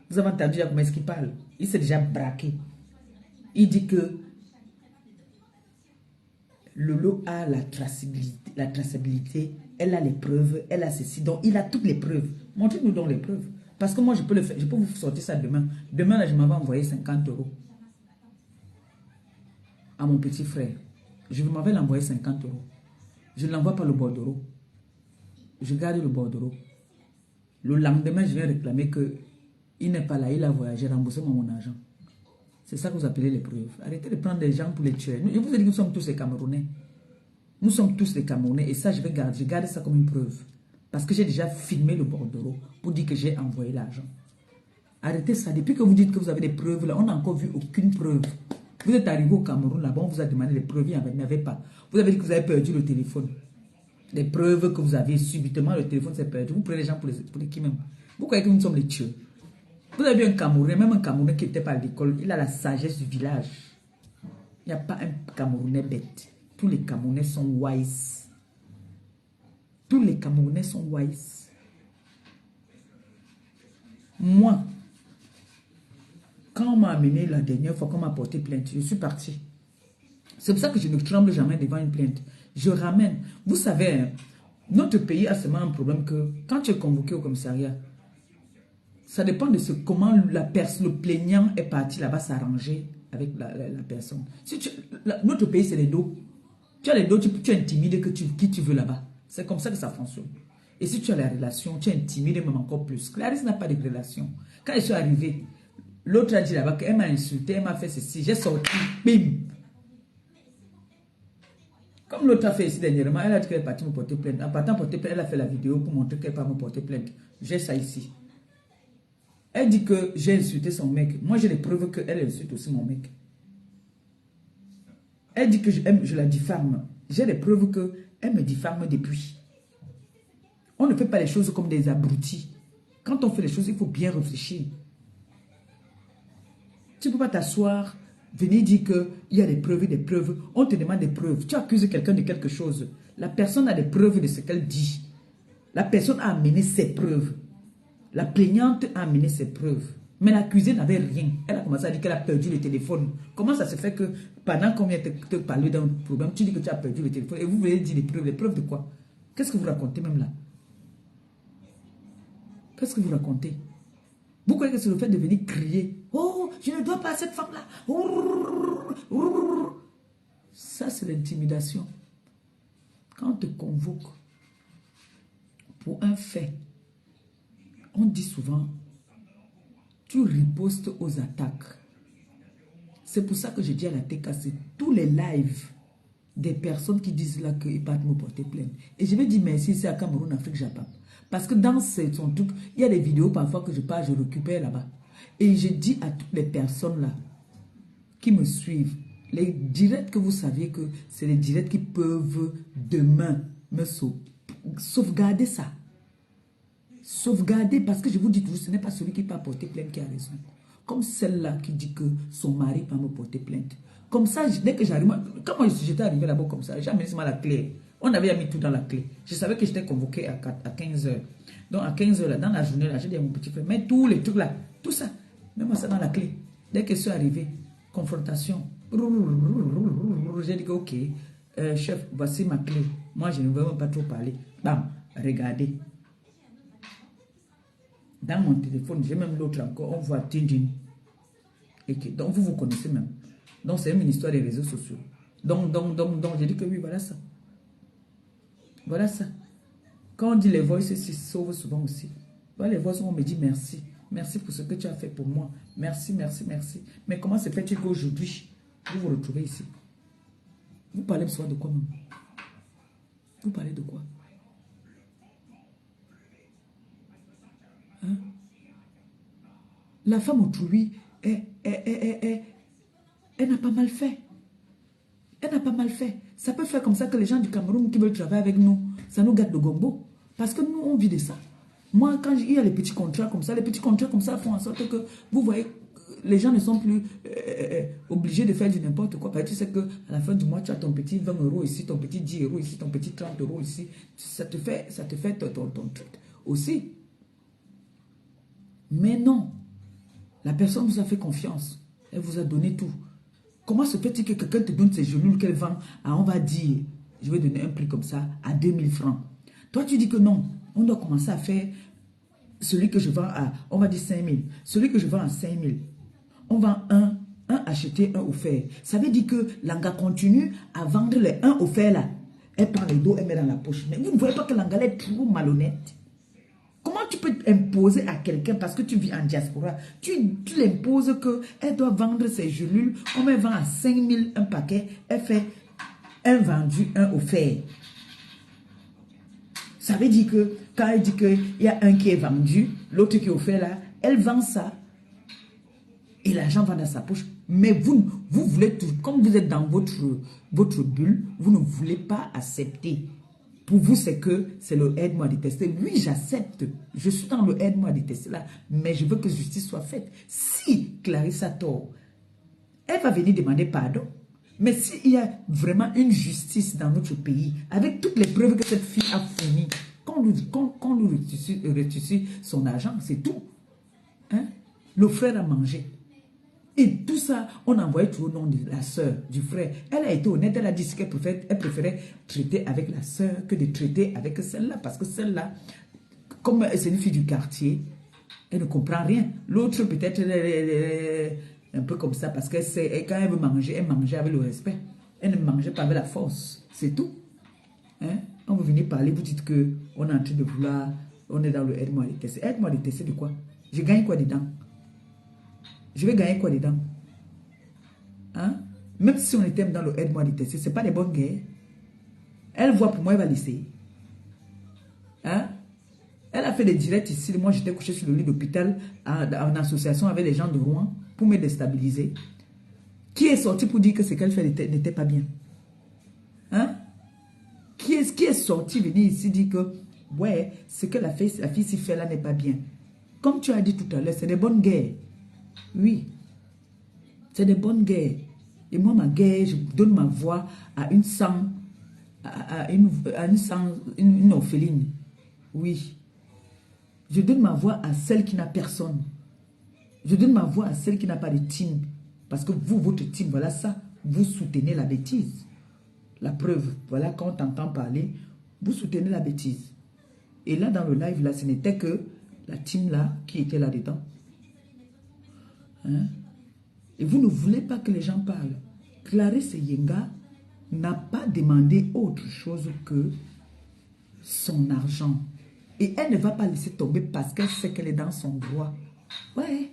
Vous avez entendu comment est-ce qu'il parle? Il s'est déjà braqué. Il dit que Lolo a la traçabilité, elle a les preuves, elle a ceci. Donc, il a toutes les preuves. Montrez-nous donc les preuves. Parce que moi, je peux le faire. Je peux vous sortir ça demain. Demain, là, je m'avais envoyé 50 € à mon petit frère. Je m'avais l'envoyé 50 €. Je ne l'envoie pas le bordereau. Je garde le bordereau. Le lendemain, je viens réclamer qu'il n'est pas là, il a voyagé, remboursez-moi mon argent. C'est ça que vous appelez les preuves. Arrêtez de prendre des gens pour les tuer. Je vous ai dit que nous sommes tous des Camerounais. Nous sommes tous des Camerounais et ça, je garde ça comme une preuve. Parce que j'ai déjà filmé le bordereau pour dire que j'ai envoyé l'argent. Arrêtez ça. Depuis que vous dites que vous avez des preuves, là, on n'a encore vu aucune preuve. Vous êtes arrivé au Cameroun, là-bas, on vous a demandé des preuves, il n'y avait pas. Vous avez dit que vous avez perdu le téléphone. Les preuves que vous avez subitement, le téléphone s'est perdu. Vous prenez les gens pour les qui même? Vous croyez que nous sommes les tueurs? Vous avez vu un Camerounais, même un Camerounais qui n'était pas à l'école, il a la sagesse du village. Il n'y a pas un Camerounais bête. Tous les Camerounais sont wise. Tous les Camerounais sont wise. Moi, quand on m'a amené la dernière fois qu'on m'a porté plainte, je suis parti. C'est pour ça que je ne tremble jamais devant une plainte. Je ramène. Vous savez, hein, notre pays a seulement un problème que quand tu es convoqué au commissariat, ça dépend de comment le plaignant est parti là-bas s'arranger avec la personne. Si notre pays, c'est les dos. Tu as les dos, tu intimides qui tu veux là-bas. C'est comme ça que ça fonctionne. Et si tu as la relation, tu intimides même encore plus. Clarisse n'a pas de relation. Quand je suis arrivée, l'autre a dit là-bas qu'elle m'a insulté, elle m'a fait ceci. J'ai sorti, bim. Comme l'autre a fait ici dernièrement, elle a dit qu'elle est partie me porter plainte. En partant porter plainte, elle a fait la vidéo pour montrer qu'elle ne peut pas me porter plainte. J'ai ça ici. Elle dit que j'ai insulté son mec. Moi, j'ai les preuves qu'elle insulte aussi mon mec. Elle dit que je la diffame. J'ai les preuves qu'elle me diffame depuis. On ne fait pas les choses comme des abrutis. Quand on fait les choses, il faut bien réfléchir. Tu ne peux pas t'asseoir, venir dire qu'il y a des preuves et des preuves. On te demande des preuves. Tu accuses quelqu'un de quelque chose. La personne a des preuves de ce qu'elle dit. La personne a amené ses preuves. La plaignante a amené ses preuves. Mais l'accusée n'avait rien. Elle a commencé à dire qu'elle a perdu le téléphone. Comment ça se fait que pendant qu'on vient te parler d'un problème, tu dis que tu as perdu le téléphone et vous voulez dire les preuves? Les preuves de quoi? Qu'est-ce que vous racontez même là? Qu'est-ce que vous racontez? Vous croyez que c'est le fait de venir crier? Oh, je ne dois pas à cette femme-là. Ça, c'est l'intimidation. Quand on te convoque pour un fait, on dit souvent, tu ripostes aux attaques. C'est pour ça que je dis à la TKC, tous les lives des personnes qui disent là qu'ils partent me porter plainte. Et je vais dire merci, c'est à Cameroun, Afrique, Japon. Parce que dans son truc, il y a des vidéos parfois que je pars, je récupère là-bas. Et je dis à toutes les personnes là qui me suivent, les directs que vous saviez que c'est les directs qui peuvent demain me sauvegarder ça. Sauvegarder, parce que je vous dis toujours, ce n'est pas celui qui peut porter plainte qui a raison. Comme celle-là qui dit que son mari peut me porter plainte. Comme ça, dès que j'arrive, quand moi j'étais arrivé là-bas comme ça, j'ai amené la clé. On avait mis tout dans la clé. Je savais que j'étais convoqué à 15 h. Donc à 15 h, là, dans la journée, là, j'ai dit à mon petit frère, mets tous les trucs là, tout ça, mets-moi ça dans la clé. Dès que je suis arrivé, confrontation. J'ai dit que ok, chef, voici ma clé. Moi, je ne veux même pas trop parler. Bam, regardez. Dans mon téléphone, j'ai même l'autre encore, on voit Tindin. Donc, vous connaissez même. Donc, c'est une histoire des réseaux sociaux. Donc, j'ai dit que oui, voilà ça. Voilà ça. Quand on dit les voices, ils se sauvent souvent aussi. Voilà, les voices, on me dit merci. Merci pour ce que tu as fait pour moi. Merci, merci, merci. Mais comment se fait-il qu'aujourd'hui, vous vous retrouvez ici? Vous parlez souvent de quoi même? Vous parlez de quoi? Hein? La femme autrui, elle n'a pas mal fait. Elle n'a pas mal fait. Ça peut faire comme ça que les gens du Cameroun qui veulent travailler avec nous, ça nous gâte de gombo. Parce que nous, on vit de ça. Moi, quand il y a les petits contrats comme ça font en sorte que, vous voyez, les gens ne sont plus obligés de faire du n'importe quoi. Parce que tu sais qu'à la fin du mois, tu as ton petit 20 € ici, ton petit 10 € ici, ton petit 30 € ici. Ça te fait ton truc aussi. Mais non, la personne vous a fait confiance. Elle vous a donné tout. Comment se fait-il que quelqu'un te donne ses genoux qu'elle vend à, on va dire, je vais donner un prix comme ça, à 2000 francs. Toi, tu dis que non, on doit commencer à faire celui que je vends à, on va dire 5000. Celui que je vends à 5000. On vend un acheté, un offert. Ça veut dire que Langa continue à vendre les un offert là. Elle prend les dos, elle met dans la poche. Mais vous ne voyez pas que Langa est trop malhonnête. Comment tu peux imposer à quelqu'un, parce que tu vis en diaspora, tu l'imposes qu'elle doit vendre ses gélules, on me vend à 5000 un paquet, elle fait un vendu, un offert. Ça veut dire que quand elle dit qu'il y a un qui est vendu, l'autre qui est offert là, elle vend ça et l'argent va dans sa poche. Mais vous voulez tout, comme vous êtes dans votre bulle, vous ne voulez pas accepter. Pour vous, c'est le aide-moi à détester. Oui, j'accepte. Je suis dans le aide-moi à détester là. Mais je veux que justice soit faite. Si Clarisse a tort, elle va venir demander pardon. Mais s'il y a vraiment une justice dans notre pays, avec toutes les preuves que cette fille a fournies, qu'on lui restitue son argent, c'est tout. Hein? Le frère a mangé. Et tout ça, on envoyait tout au nom de la sœur, du frère. Elle a été honnête, elle a dit qu'elle préférait traiter avec la sœur que de traiter avec celle-là. Parce que celle-là, comme c'est une fille du quartier, elle ne comprend rien. L'autre, peut-être, elle est un peu comme ça, parce que quand elle veut manger, elle mangeait avec le respect. Elle ne mangeait pas avec la force. C'est tout. Hein? On veut venir parler, vous dites qu'on est en train de vouloir, on est dans le aide-moi à détester. Aide-moi à détester de quoi? Je gagne quoi dedans? Je vais gagner quoi dedans? Hein? Même si on était dans le aide-moi à détester, ce n'est pas des bonnes guerres. Elle voit pour moi, elle va laisser. Hein? Elle a fait des directs ici. Moi, j'étais couché sur le lit d'hôpital en association avec les gens de Rouen pour me déstabiliser. Qui est sorti pour dire que ce qu'elle fait n'était pas bien? Hein? Qui est sorti venir ici dire que ouais, ce que la fille s'y fait là n'est pas bien? Comme tu as dit tout à l'heure, c'est des bonnes guerres. Oui, c'est des bonnes guerres. Et moi, ma guerre, je donne ma voix à une orpheline. Oui. Je donne ma voix à celle qui n'a personne. Je donne ma voix à celle qui n'a pas de team. Parce que vous, votre team, voilà ça. Vous soutenez la bêtise. La preuve, voilà, quand on t'entend parler, vous soutenez la bêtise. Et là, dans le live, là, ce n'était que la team là qui était là-dedans. Hein? Et vous ne voulez pas que les gens parlent. Clarisse Yenga n'a pas demandé autre chose que son argent. Et elle ne va pas laisser tomber parce qu'elle sait qu'elle est dans son droit. Ouais.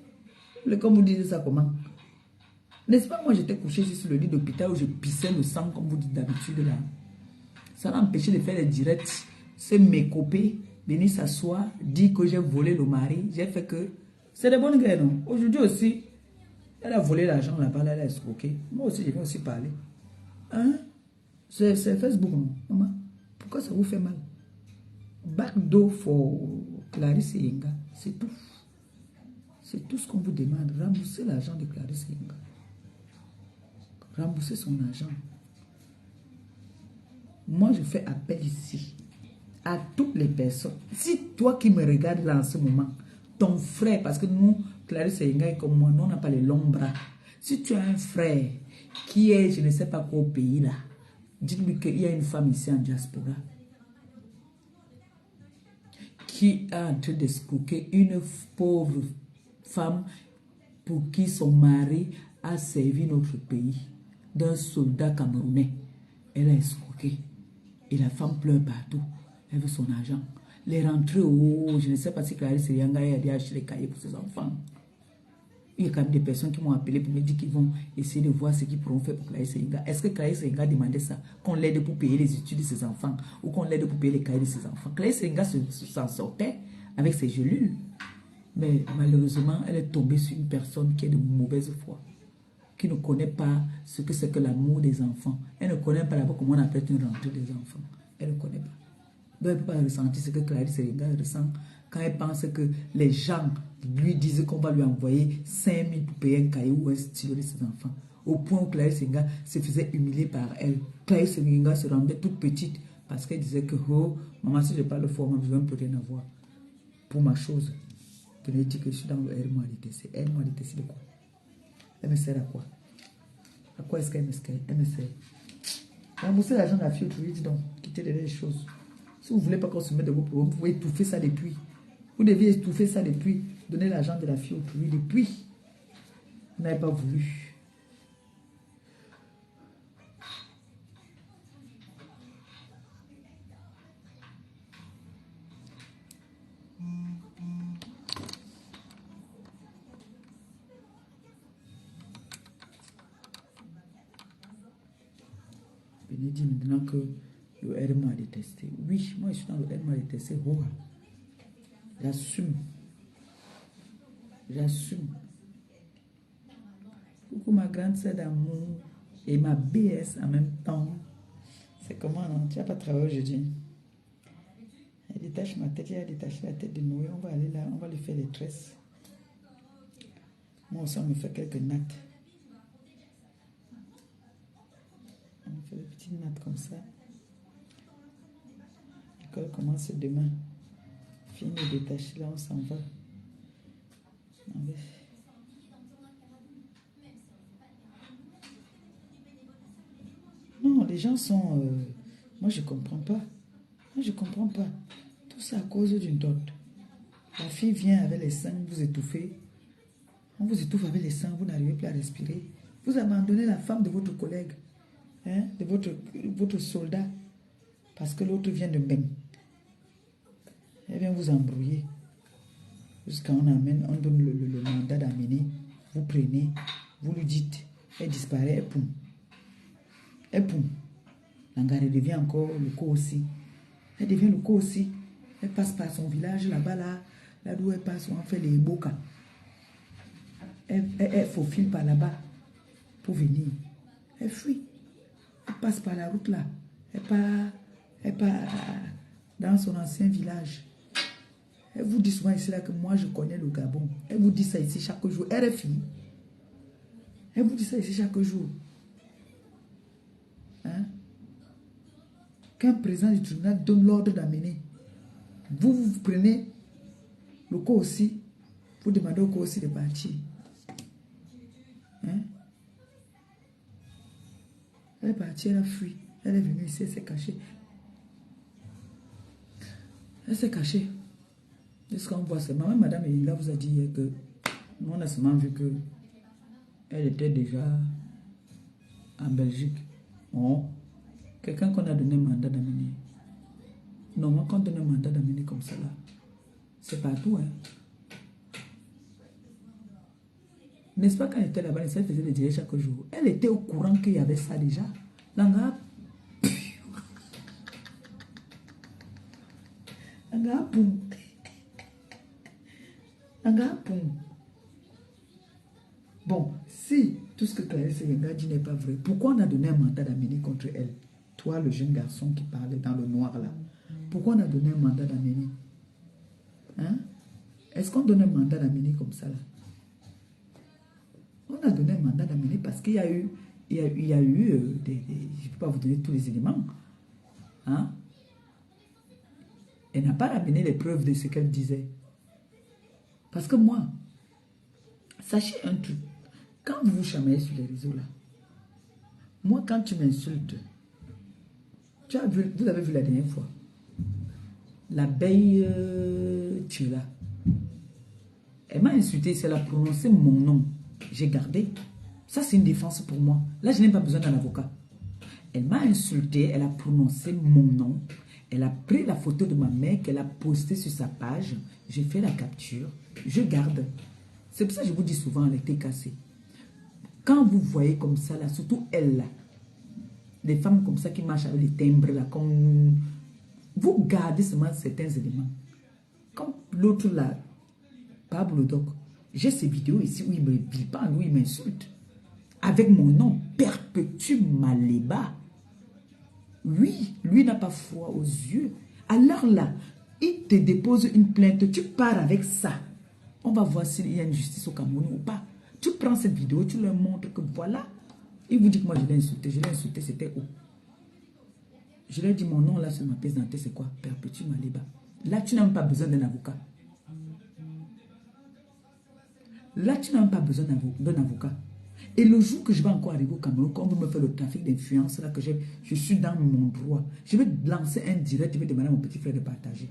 Comme vous dites ça comment? N'est-ce pas, moi j'étais couché sur le lit d'hôpital où je pissais le sang comme vous dites d'habitude là. Ça m'a empêché de faire les directs. C'est mes copains venir s'asseoir, dire que j'ai volé le mari. J'ai fait que... C'est des bonnes guerres, non? Aujourd'hui aussi, elle a volé l'argent là-bas, elle a escroqué. Moi aussi, je vais aussi parler. Hein? C'est Facebook, non? Maman, pourquoi ça vous fait mal? Backdoor for Clarisse Yenga, c'est tout. C'est tout ce qu'on vous demande. Rembourser l'argent de Clarisse Yenga. Rembourser son argent. Moi, je fais appel ici à toutes les personnes. Si toi qui me regardes là en ce moment, ton frère, parce que nous, Clarisse Yenga est comme moi, nous on n'a pas les longs bras. Si tu as un frère qui est, je ne sais pas quoi au pays là, dites-lui qu'il y a une femme ici en diaspora qui est en train d'escroquer une pauvre femme pour qui son mari a servi notre pays d'un soldat camerounais. Elle a escroqué. Et la femme pleure partout. Elle veut son argent. Les rentrées, oh, je ne sais pas si Clarisse Yenga a dit acheter les cahiers pour ses enfants. Il y a quand même des personnes qui m'ont appelé pour me dire qu'ils vont essayer de voir ce qu'ils pourront faire pour Clarisse Yenga. Est-ce que Clarisse Yenga demandait ça? Qu'on l'aide pour payer les études de ses enfants ou qu'on l'aide pour payer les cahiers de ses enfants? Clarisse Yenga s'en sortait avec ses gélules. Mais malheureusement, elle est tombée sur une personne qui est de mauvaise foi, qui ne connaît pas ce que c'est que l'amour des enfants. Elle ne connaît pas d'abord comment on appelle une rentrée des enfants. Elle ne connaît pas. Donc elle ne peut pas ressentir ce que Clarisse Yenga ressent quand elle pense que les gens lui disent qu'on va lui envoyer 5 000 pour payer un cahier ou un stylo de ses enfants. Au point où Clarisse Senga se faisait humilier par elle. Clarisse Senga se rendait toute petite parce qu'elle disait que, oh, maman, si je parle fort, moi, je ne veux rien avoir. Pour ma chose, je lui ai dit que je suis dans le R-MDTC. R-MDTC de quoi? Elle me sert à quoi? À quoi est-ce qu'elle me sert? Elle me sert. Rembourser l'argent de la fille autrui, dis donc, quittez les choses. Si vous ne voulez pas qu'on se mette de vos problèmes, vous pouvez étouffer ça depuis. Vous deviez étouffer ça depuis. Donner l'argent de la fille autrui depuis. Vous n'avez pas voulu. Venez dire maintenant que le R m'a détesté. Oui, moi je suis dans le R m'a détesté. J'assume. J'assume. Coucou ma grande sœur d'amour et ma BS en même temps. C'est comment, non? Tu n'as pas travaillé aujourd'hui? Elle détache ma tête, elle a détaché la tête de Noé. On va aller là, on va lui faire les tresses. Moi aussi, on me fait quelques nattes. On me fait des petites nattes comme ça. L'école commence demain. Fini de détacher, là, on s'en va. Non, les gens sont... moi, je ne comprends pas. Moi, je ne comprends pas. Tout ça à cause d'une dot. La fille vient avec les seins, vous étouffez. On vous étouffe avec les seins, vous n'arrivez plus à respirer. Vous abandonnez la femme de votre collègue, hein, de votre soldat, parce que l'autre vient de bain. Elle vient vous embrouiller. Jusqu'à on donne le mandat d'amener. Vous prenez, vous lui dites, elle disparaît, elle poum. Elle poum. L'angare devient encore le co aussi. Elle devient le co aussi. Elle passe par son village là-bas, là d'où elle passe, on fait les bokas. Elle faufile par là-bas pour venir. Elle fuit. Elle passe par la route là. Elle part dans son ancien village. Elle vous dit souvent ici là que moi je connais le Gabon. Elle vous dit ça ici chaque jour. RFI. Elle vous dit ça ici chaque jour. Hein? Qu'un président du tribunal donne l'ordre d'amener. Vous prenez le co aussi. Vous demandez au co aussi de partir. Hein? Elle est partie, elle a fui. Elle est venue ici, elle s'est cachée. Elle s'est cachée. Est-ce qu'on voit ça? Même Madame Elinga vous a dit hier que nous on a seulement vu que elle était déjà en Belgique. Oh, quelqu'un qu'on a donné un mandat d'amener. Normalement, quand on donne un mandat d'amener comme ça là, c'est partout, hein. N'est-ce pas quand elle était là-bas, elle faisait des délais chaque jour. Elle était au courant qu'il y avait ça déjà. Langa. Langa poum. Langa poum. Bon, si tout ce que Clarisse Senga dit n'est pas vrai, pourquoi on a donné un mandat d'amener contre elle? Toi, le jeune garçon qui parlait dans le noir là. Pourquoi on a donné un mandat d'amener? Hein? Est-ce qu'on donne un mandat d'amener comme ça là? On a donné un mandat d'amener parce qu'il y a eu, je ne peux pas vous donner tous les éléments. Hein? Elle n'a pas amené les preuves de ce qu'elle disait. Parce que moi, sachez un truc, quand vous vous chamaillez sur les réseaux là, moi quand tu m'insultes, vous avez vu la dernière fois, l'abeille tu es là. Elle m'a insulté, elle a prononcé mon nom. J'ai gardé. Ça, c'est une défense pour moi. Là, je n'ai pas besoin d'un avocat. Elle m'a insulté, elle a prononcé mon nom. Elle a pris la photo de ma mère qu'elle a postée sur sa page. J'ai fait la capture. Je garde. C'est pour ça que je vous dis souvent, elle était cassée. Quand vous voyez comme ça, là, surtout elle, là, des femmes comme ça qui marchent avec les timbres, là, comme... Vous gardez seulement certains éléments. Comme l'autre, là, Pablo Doc. J'ai ces vidéos ici où il me vilipende, où il m'insulte. Avec mon nom, Perpétue Maléba. Oui, lui n'a pas foi aux yeux. Alors là, il te dépose une plainte, tu pars avec ça. On va voir s'il y a une justice au Cameroun ou pas. Tu prends cette vidéo, tu leur montres que voilà. Il vous dit que moi je l'ai insulté. Je l'ai insulté, c'était où? Je lui ai dit mon nom là sur ma pièce d'identité, c'est quoi? Perpétue Maliba. Là, tu n'as même pas besoin d'un avocat. Là, tu n'as même pas besoin d'un avocat. Et le jour que je vais encore arriver au Cameroun, quand vous me faites le trafic d'influence, là, que je suis dans mon droit, je vais lancer un direct, je vais demander à mon petit frère de partager.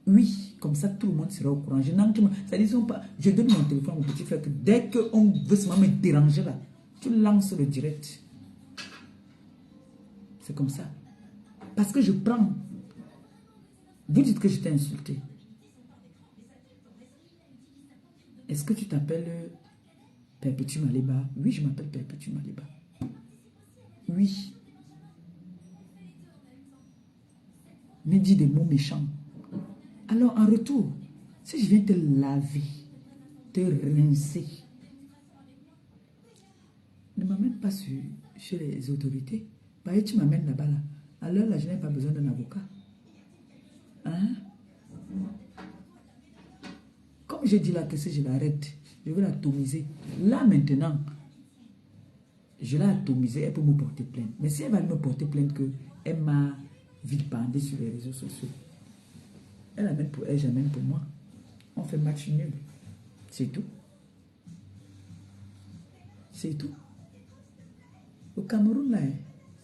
Oui, comme ça, tout le monde sera au courant. Je donne mon téléphone à mon petit frère que dès qu'on veut seulement me déranger là, tu lances le direct. C'est comme ça. Parce que je prends. Vous dites que je t'ai insulté. Est-ce que tu t'appelles Perpétue Maliba? Oui, je m'appelle Perpétue Maliba. Oui. Me dis des mots méchants. Alors, en retour, si je viens te laver, te rincer, ne m'amène pas chez les autorités. Bah, tu m'amènes là-bas, là. Alors là, je n'ai pas besoin d'un avocat. Hein? Comme je dis là que si je l'arrête, je vais l'atomiser. Là maintenant, je l'ai atomisée, elle peut me porter plainte. Mais si elle va me porter plainte qu'elle m'a vilipendé sur les réseaux sociaux, elle amène pour elle, j'amène pour moi. On fait match nul. C'est tout. C'est tout. Au Cameroun, là, hein,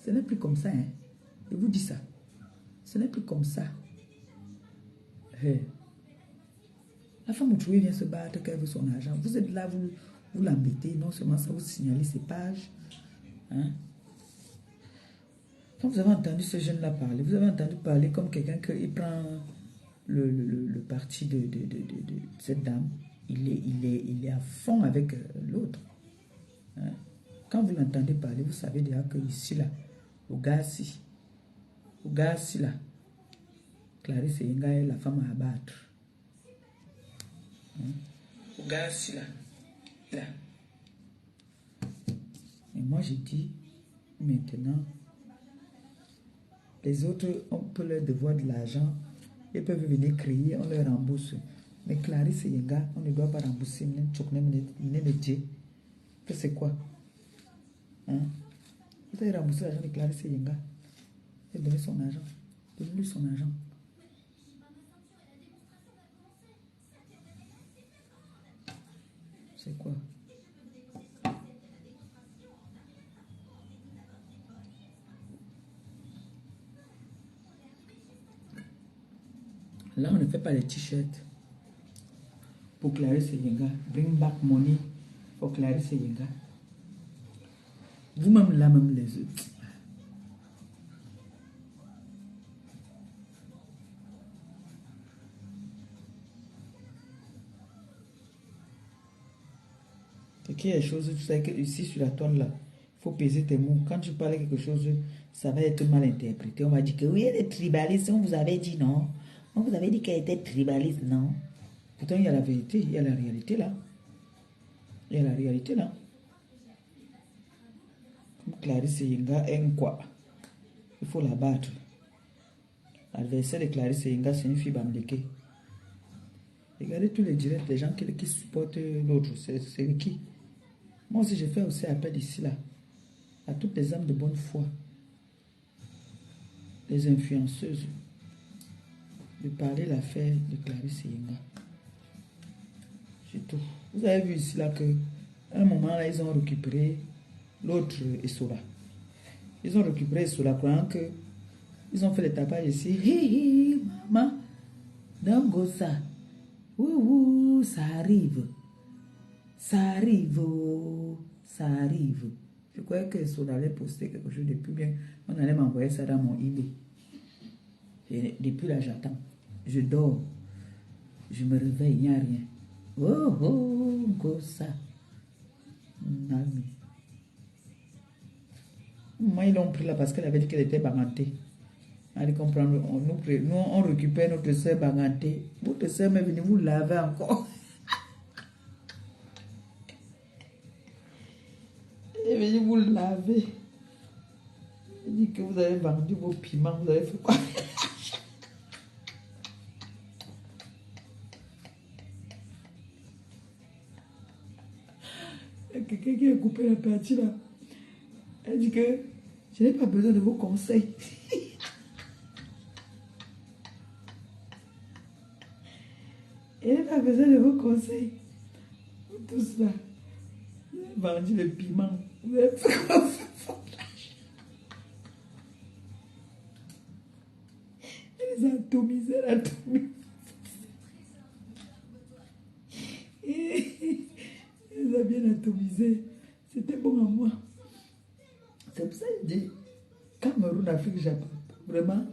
ce n'est plus comme ça. Hein. Je vous dis ça. Ce n'est plus comme ça. Hey. La femme au trouvé vient se battre qu'elle veut son argent. Vous êtes là, vous l'embêtez. Non seulement ça, vous signalez ses pages. Hein? Quand vous avez entendu ce jeune-là parler, vous avez entendu parler comme quelqu'un qui prend le parti de cette dame. Il est à fond avec l'autre. Hein? Quand vous l'entendez parler, vous savez déjà que ici, là, au gars-ci, là, Clarisse Yenga est la femme à abattre. Hein? Au gars-ci, là. Et moi, j'ai dit, maintenant, les autres, on peut leur devoir de l'argent. Ils peuvent venir crier, on leur rembourse. Mais Clarisse Yenga, on ne doit pas rembourser. Que c'est quoi? Hein? Vous avez remboursé l'argent de Clarisse Yenga. Et donné son argent. Donnez-lui son argent. C'est quoi? Là, on ne fait pas les t-shirts pour Clarisse Yenga. Bring back money pour Clarisse Yenga. Vous-même, là, même les autres. C'est qu'il y a des choses, tu sais que ici sur la toile là, il faut peser tes mots. Quand tu parles quelque chose, ça va être mal interprété. On va dire que oui, elle est tribaliste, on vous avait dit non. On vous avait dit qu'elle était tribaliste, non. Pourtant, il y a la vérité, il y a la réalité là. Il y a la réalité là. Comme Clarisse Yenga aime quoi? Il faut la battre. L'adversaire de Clarisse Yenga, c'est une fille bamléquée. Regardez tous les directs, les gens qui supportent l'autre, c'est qui? Moi aussi, je fais aussi appel ici, là, à toutes les âmes de bonne foi, les influenceuses, de parler l'affaire de Clarisse Yenga. C'est tout. Vous avez vu ici, là, qu'à un moment, là, ils ont récupéré l'autre Essola. Ils ont récupéré Essola, croyant que ils ont fait le tapage ici. Hi, hi, maman, don't go ça. Ouh, ça arrive. Ça arrive. Ça arrive. Je croyais que Soda allait poster quelque chose depuis bien. On allait m'envoyer ça dans mon eBay. Et depuis là, j'attends. Je dors. Je me réveille, il n'y a rien. Oh, go ça. Nami. Moi, ils l'ont pris là parce qu'elle avait dit qu'elle était bangantée. Allez comprendre, nous on récupère notre soeur bangantée. Votre soeur est venue vous laver encore. Elle est venue vous laver. Elle dit que vous avez vendu vos piments, vous avez fait quoi? quelqu'un qui a coupé la partie là. Elle dit que je n'ai pas besoin de vos conseils. Je n'ai pas besoin de vos conseils. Vous tous là. Vous avez vendu le piment. Vous avez fait quoi? Elle les a atomisés, elle a atomisé. Elle les a bien atomisés. C'était bon à moi. C'est pour ça que je dis, Cameroun, Afrique, Japon, vraiment,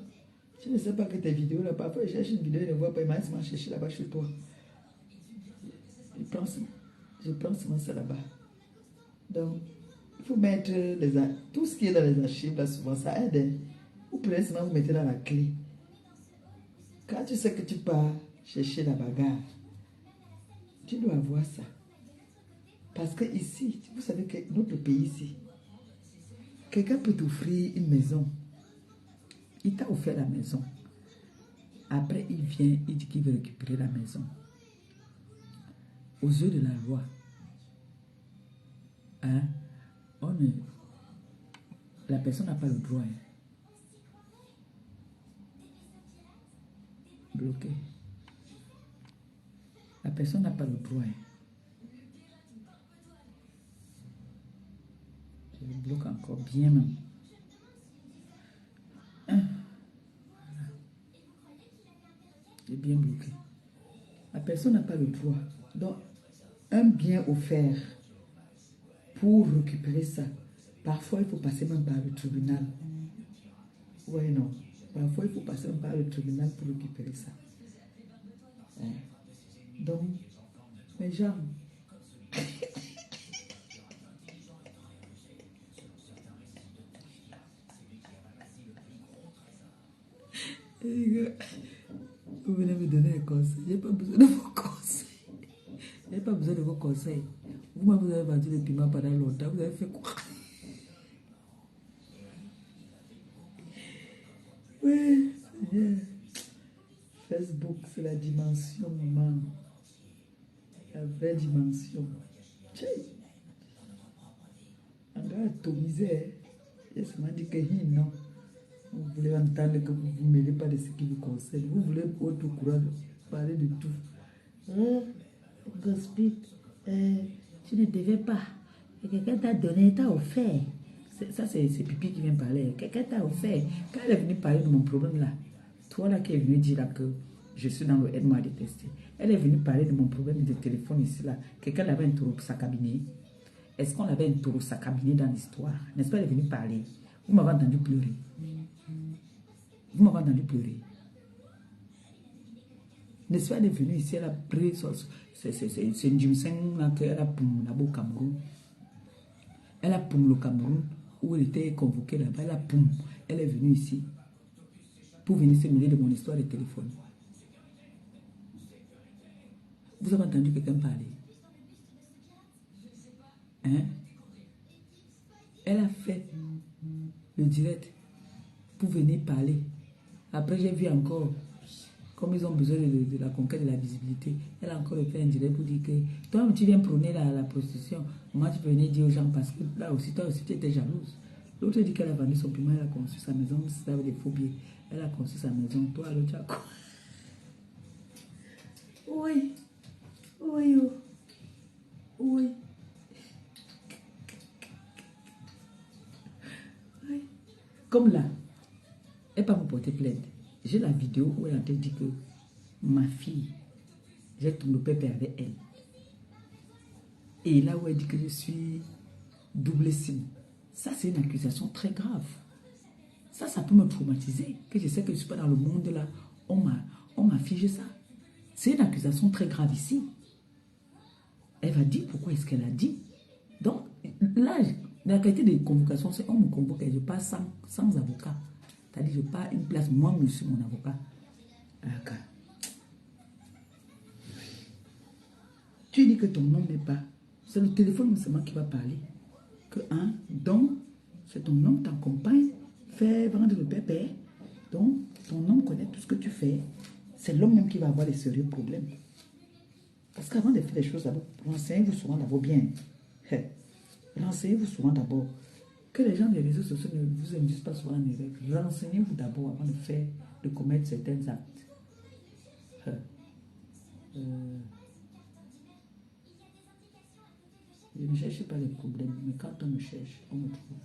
je ne sais pas que tes vidéos là, parfois je cherche une vidéo et ne vois pas, il m'a cherché là-bas chez toi. Je pense souvent ça là-bas. Donc, il faut mettre tout ce qui est dans les archives là, souvent ça aide. Hein. Vous prenez seulement, vous mettez dans la clé. Quand tu sais que tu pars chercher la bagarre, tu dois avoir ça. Parce que ici, vous savez que notre pays ici, quelqu'un peut t'offrir une maison. Il t'a offert la maison. Après, il vient, il dit qu'il veut récupérer la maison. Aux yeux de la loi, hein, la personne n'a pas le droit. Hein. Bloqué. La personne n'a pas le droit. Hein. Je le bloque encore bien même. Hein. Voilà. J'ai bien bloqué. La personne n'a pas le droit. Donc, un bien offert pour récupérer ça, parfois il faut passer même par le tribunal. Oui, non. Parfois il faut passer même par le tribunal pour récupérer ça. Hein. Donc, mes gens, vous venez me donner un conseil. Je n'ai pas besoin de vos conseils. Je n'ai pas besoin de vos conseils. Vous-même, vous avez vendu le piment pendant longtemps. Vous avez fait quoi? Oui, c'est bien. Facebook, c'est la dimension, maman. La vraie dimension. Un gars atomisé. Il m'a dit que non. Vous voulez entendre que vous ne vous mêlez pas de ce qui vous concerne. Vous voulez être au courant, parler de tout. Gospel, tu ne devais pas. Quelqu'un t'a donné, t'a offert. Ça, c'est Pipi qui vient parler. Quelqu'un t'a offert. Quand elle est venue parler de mon problème là, toi là qui est venu dire là que je suis dans le aide-moi à détester. Elle est venue parler de mon problème de téléphone ici là. Quelqu'un l'avait introduit sa cabinet. Est-ce qu'on l'avait introduit sa cabinet dans l'histoire? N'est-ce pas, elle est venue parler. Vous m'avez entendu pleurer. Vous m'avez entendu pleurer. N'est-ce pas, elle est venue ici, elle a pris, c'est une Jimsen qu'elle a pour là-bas au Cameroun. Elle a pour le Cameroun, où elle était convoquée là-bas, elle a pour. Elle est venue ici, pour venir se mêler de mon histoire de téléphone. Vous avez entendu quelqu'un parler? Hein? Elle a fait le direct pour venir parler. Après, j'ai vu encore, comme ils ont besoin de la conquête de la visibilité, elle a encore fait un direct pour dire que toi, tu viens prôner la prostitution. Moi, tu peux venir dire aux gens parce que là aussi, toi aussi, tu étais jalouse. L'autre dit qu'elle a vendu son piment, elle a conçu sa maison, c'est avec des faux billets. Elle a conçu sa maison. Toi, alors, tu as quoi? Oui. Oui. Oui. Oui. Comme là, elle va me porter plainte. J'ai la vidéo où elle a dit que ma fille, j'ai tombé le pépé avec elle. Et là où elle dit que je suis double cible. Ça, c'est une accusation très grave. Ça peut me traumatiser. Que je sais que je ne suis pas dans le monde là. On m'a figé ça. C'est une accusation très grave ici. Elle va dire pourquoi est-ce qu'elle a dit. Donc, là, la qualité de convocation, c'est on me convoque et je passe sans avocat. C'est-à-dire, je pars une place, moi, je suis mon avocat. Okay. Tu dis que ton nom n'est pas. C'est le téléphone seulement qui va parler. Que, hein, donc, c'est ton nom, ta compagne, fait vendre le pépé. Donc, ton homme connaît tout ce que tu fais. C'est l'homme même qui va avoir les sérieux problèmes. Parce qu'avant de faire des choses, renseignez-vous souvent dans vos biens. Renseignez-vous souvent d'abord. Que les gens des réseaux sociaux ne vous induisent pas souvent en erreur. Renseignez-vous d'abord avant de commettre certains actes. Je ne cherche pas les problèmes, mais quand on me cherche, on me trouve.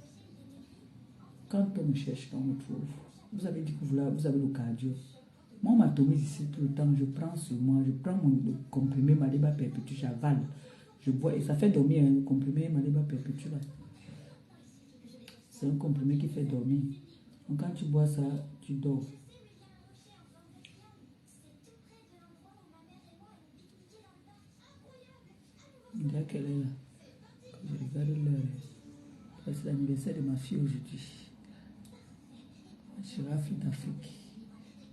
Quand on me cherche, on me trouve. Vous avez dit que vous avez le cardio. Moi, on m'atomise ici tout le temps. Je prends sur moi, je prends mon comprimé Maliba Perpétue, j'avale. Je bois et ça fait dormir, le comprimé Maliba Perpétue. C'est un comprimé qui fait dormir. Donc quand tu bois ça, tu dors. On dirait qu'elle est là. Quand je regarde l'heure, c'est l'anniversaire de ma fille aujourd'hui. Girafe d'Afrique.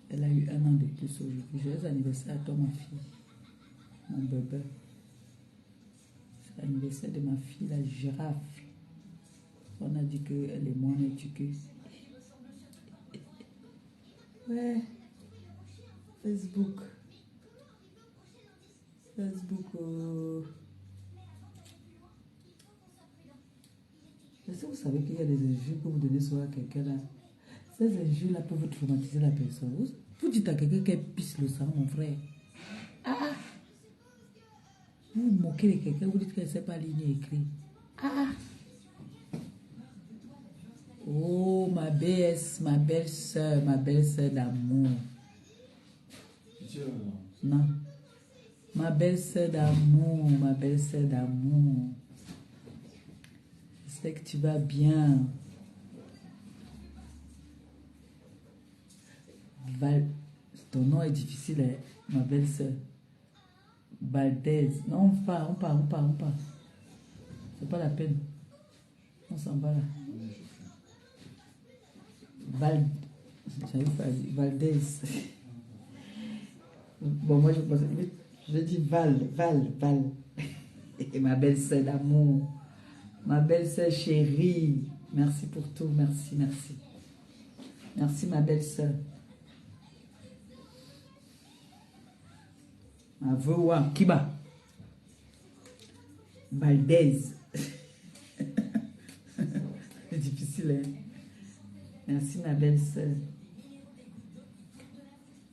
Elle a eu 1 an de plus aujourd'hui. Joyeux anniversaire à toi, ma fille. Mon bébé. C'est l'anniversaire de ma fille, la girafe. On a dit qu'elle est moins éduquée. Ouais. Facebook. Est-ce que vous savez qu'il y a des injures que vous donnez sur quelqu'un là? Ces injures-là peuvent vous traumatiser la personne. Vous dites à quelqu'un qu'elle pisse le sang, mon frère. Ah! Vous vous moquez de quelqu'un, vous dites qu'elle ne sait pas lire ni écrire. Ah! Oh, ma belle-sœur d'amour. Non. Ma belle-sœur d'amour. J'espère que tu vas bien. Ton nom est difficile, hein, ma belle-sœur. Valdez. Non, on part. C'est pas la peine. On s'en va là. Valdez. Bon, moi je dis Val. Et ma belle-sœur d'amour. Ma belle-sœur chérie. Merci pour tout. Merci. Merci, ma belle-sœur. Ma voix, Kiba. Valdez. C'est difficile, hein? Merci, ma belle-sœur.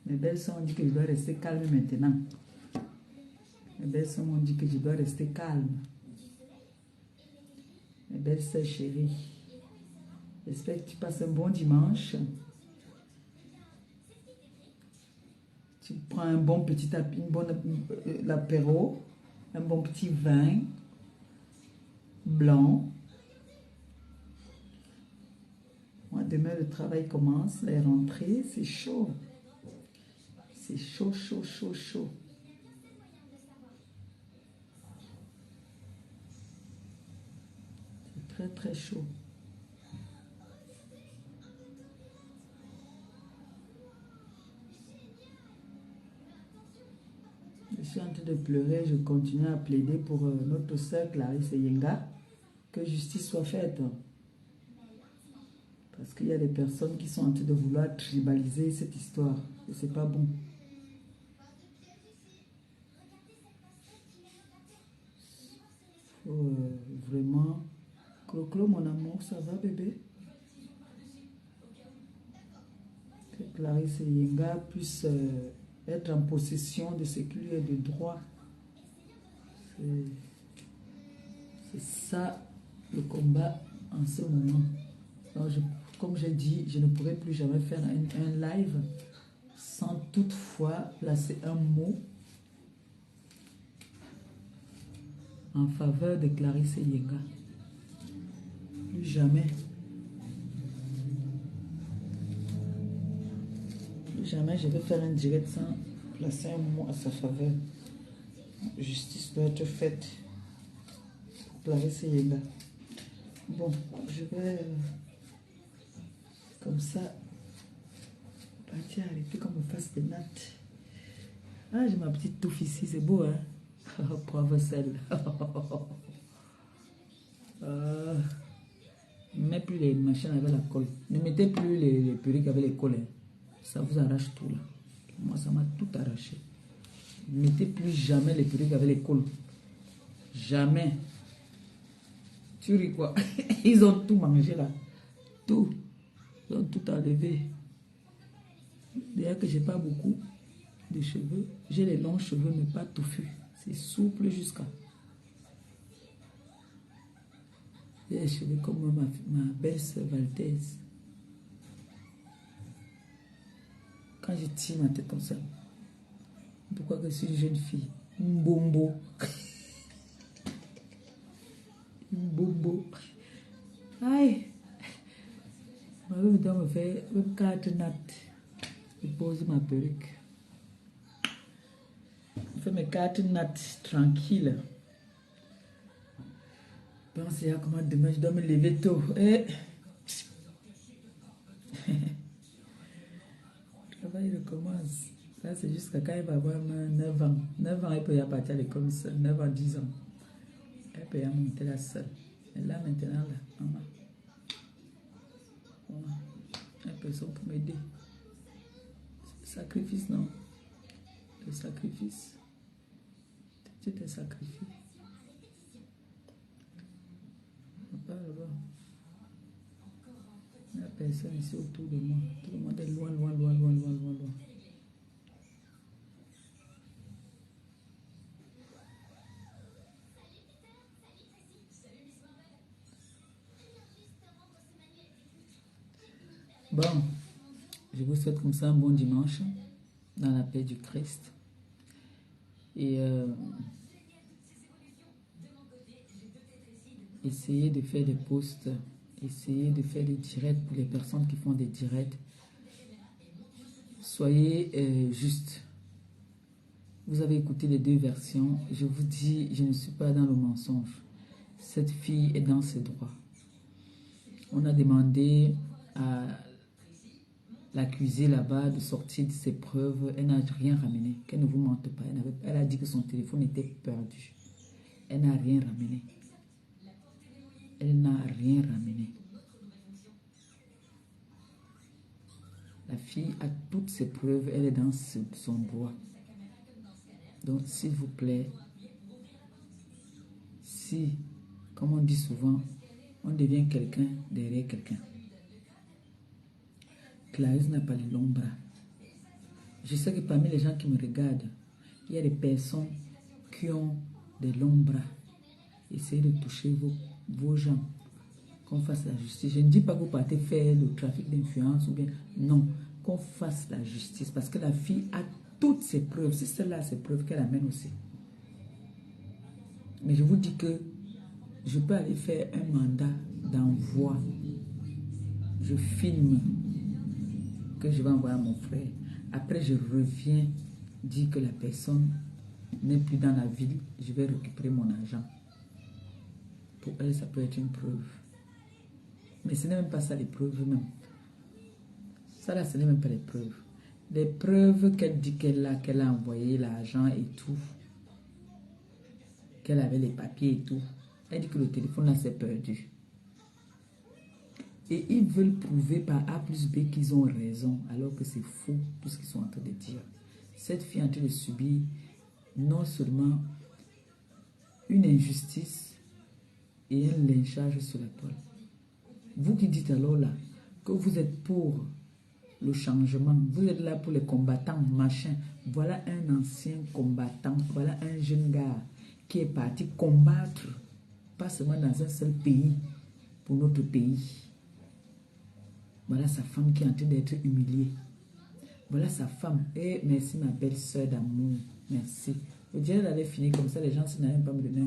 Mes belles-sœurs ont dit que je dois rester calme maintenant. Mes belles-sœurs m'ont dit que je dois rester calme. Mes belles-sœurs chéries. J'espère que tu passes un bon dimanche. Tu prends un bon petit apéro, un bon petit vin blanc. Moi, demain, le travail commence, les rentrées, c'est chaud. C'est chaud. C'est très chaud. Je suis en train de pleurer, je continue à plaider pour notre sœur Clarisse Yenga, que justice soit faite. Parce qu'il y a des personnes qui sont en train de vouloir tribaliser cette histoire. Et c'est pas bon. Faut vraiment... Clo, mon amour, ça va bébé? Que Clarisse Yenga puisse être en possession de ce qui lui est de droit. C'est ça le combat en ce moment. Donc comme j'ai dit, je ne pourrai plus jamais faire un live sans toutefois placer un mot en faveur de Clarisse Yenga. Plus jamais. Plus jamais je vais faire un direct sans placer un mot à sa faveur. Justice doit être faite pour Clarisse Yenga. Bon, je vais comme ça partir arrêter qu'on me fasse des nattes. Ah, j'ai ma petite touffe ici, c'est beau, hein? Pauvre sel. Ne mettez plus les machines avec la colle. Ne mettez plus les perruques avec les cols. Hein. Ça vous arrache tout là. Moi, ça m'a tout arraché. Ne mettez plus jamais les perruques avec les cols. Jamais. Tu ris quoi? Ils ont tout mangé là. Tout. Ils ont tout enlevé. D'ailleurs que j'ai pas beaucoup de cheveux. J'ai les longs cheveux mais pas touffus. C'est souple jusqu'à. J'ai les cheveux comme ma belle-sœur Valtès. Quand je tire ma tête comme ça. Pourquoi que je suis une jeune fille? Mbombo. Mbombo. Aïe. Ma mère doit me faire une carte natte. Je pose ma perruque. Je fais mes cartes nattes tranquille. Pensez à comment demain je dois me lever tôt. Le travail recommence. Là, c'est jusqu'à quand il va avoir 9 ans. 9 ans, il peut y partir à l'école seule. 9 ans, 10 ans. Elle peut y monter là seule. Et là, maintenant, là, maman. Voilà. Une personne pour m'aider. Sacrifice, non? Le sacrifice. Tu te sacrifies. Pas là-bas. Il n'y a personne ici autour de moi. Tout le monde est loin, loin, loin, loin, loin, loin, loin. Bon, je vous souhaite comme ça un bon dimanche dans la paix du Christ. Et essayez de faire des posts, essayez de faire des directs pour les personnes qui font des directs. Soyez juste. Vous avez écouté les deux versions. Je vous dis, je ne suis pas dans le mensonge. Cette fille est dans ses droits. On a demandé à l'accusée là-bas de sortir de ses preuves. Elle n'a rien ramené. Qu'elle ne vous mente pas. Elle a dit que son téléphone était perdu. Elle n'a rien ramené. Elle n'a rien ramené. La fille a toutes ses preuves. Elle est dans son droit. Donc, s'il vous plaît, si, comme on dit souvent, on devient quelqu'un derrière quelqu'un. Clarisse n'a pas les longs bras. Je sais que parmi les gens qui me regardent, il y a des personnes qui ont des longs bras. Essayez de toucher vos gens. Qu'on fasse la justice. Je ne dis pas que vous partez faire le trafic d'influence ou bien. Non, qu'on fasse la justice. Parce que la fille a toutes ses preuves. C'est celle-là, ses preuves qu'elle amène aussi. Mais je vous dis que je peux aller faire un mandat d'envoi. Je filme que je vais envoyer à mon frère. Après, je reviens dire que la personne n'est plus dans la ville. Je vais récupérer mon argent. Pour elle, ça peut être une preuve. Mais ce n'est même pas ça les preuves même. Ça là, ce n'est même pas les preuves. Les preuves qu'elle dit qu'elle a envoyé l'argent et tout. Qu'elle avait les papiers et tout. Elle dit que le téléphone là s'est perdu. Et ils veulent prouver par A plus B qu'ils ont raison, alors que c'est faux tout ce qu'ils sont en train de dire. Cette fille est en train de subir non seulement une injustice et un lynchage sur la toile. Vous qui dites alors là que vous êtes pour le changement, vous êtes là pour les combattants, machin. Voilà un ancien combattant, voilà un jeune gars qui est parti combattre, pas seulement dans un seul pays, pour notre pays. Voilà sa femme qui est en train d'être humiliée. Voilà sa femme. Et merci ma belle-sœur d'amour. Merci. Je dirais d'aller finir comme ça, les gens n'avaient pas me donner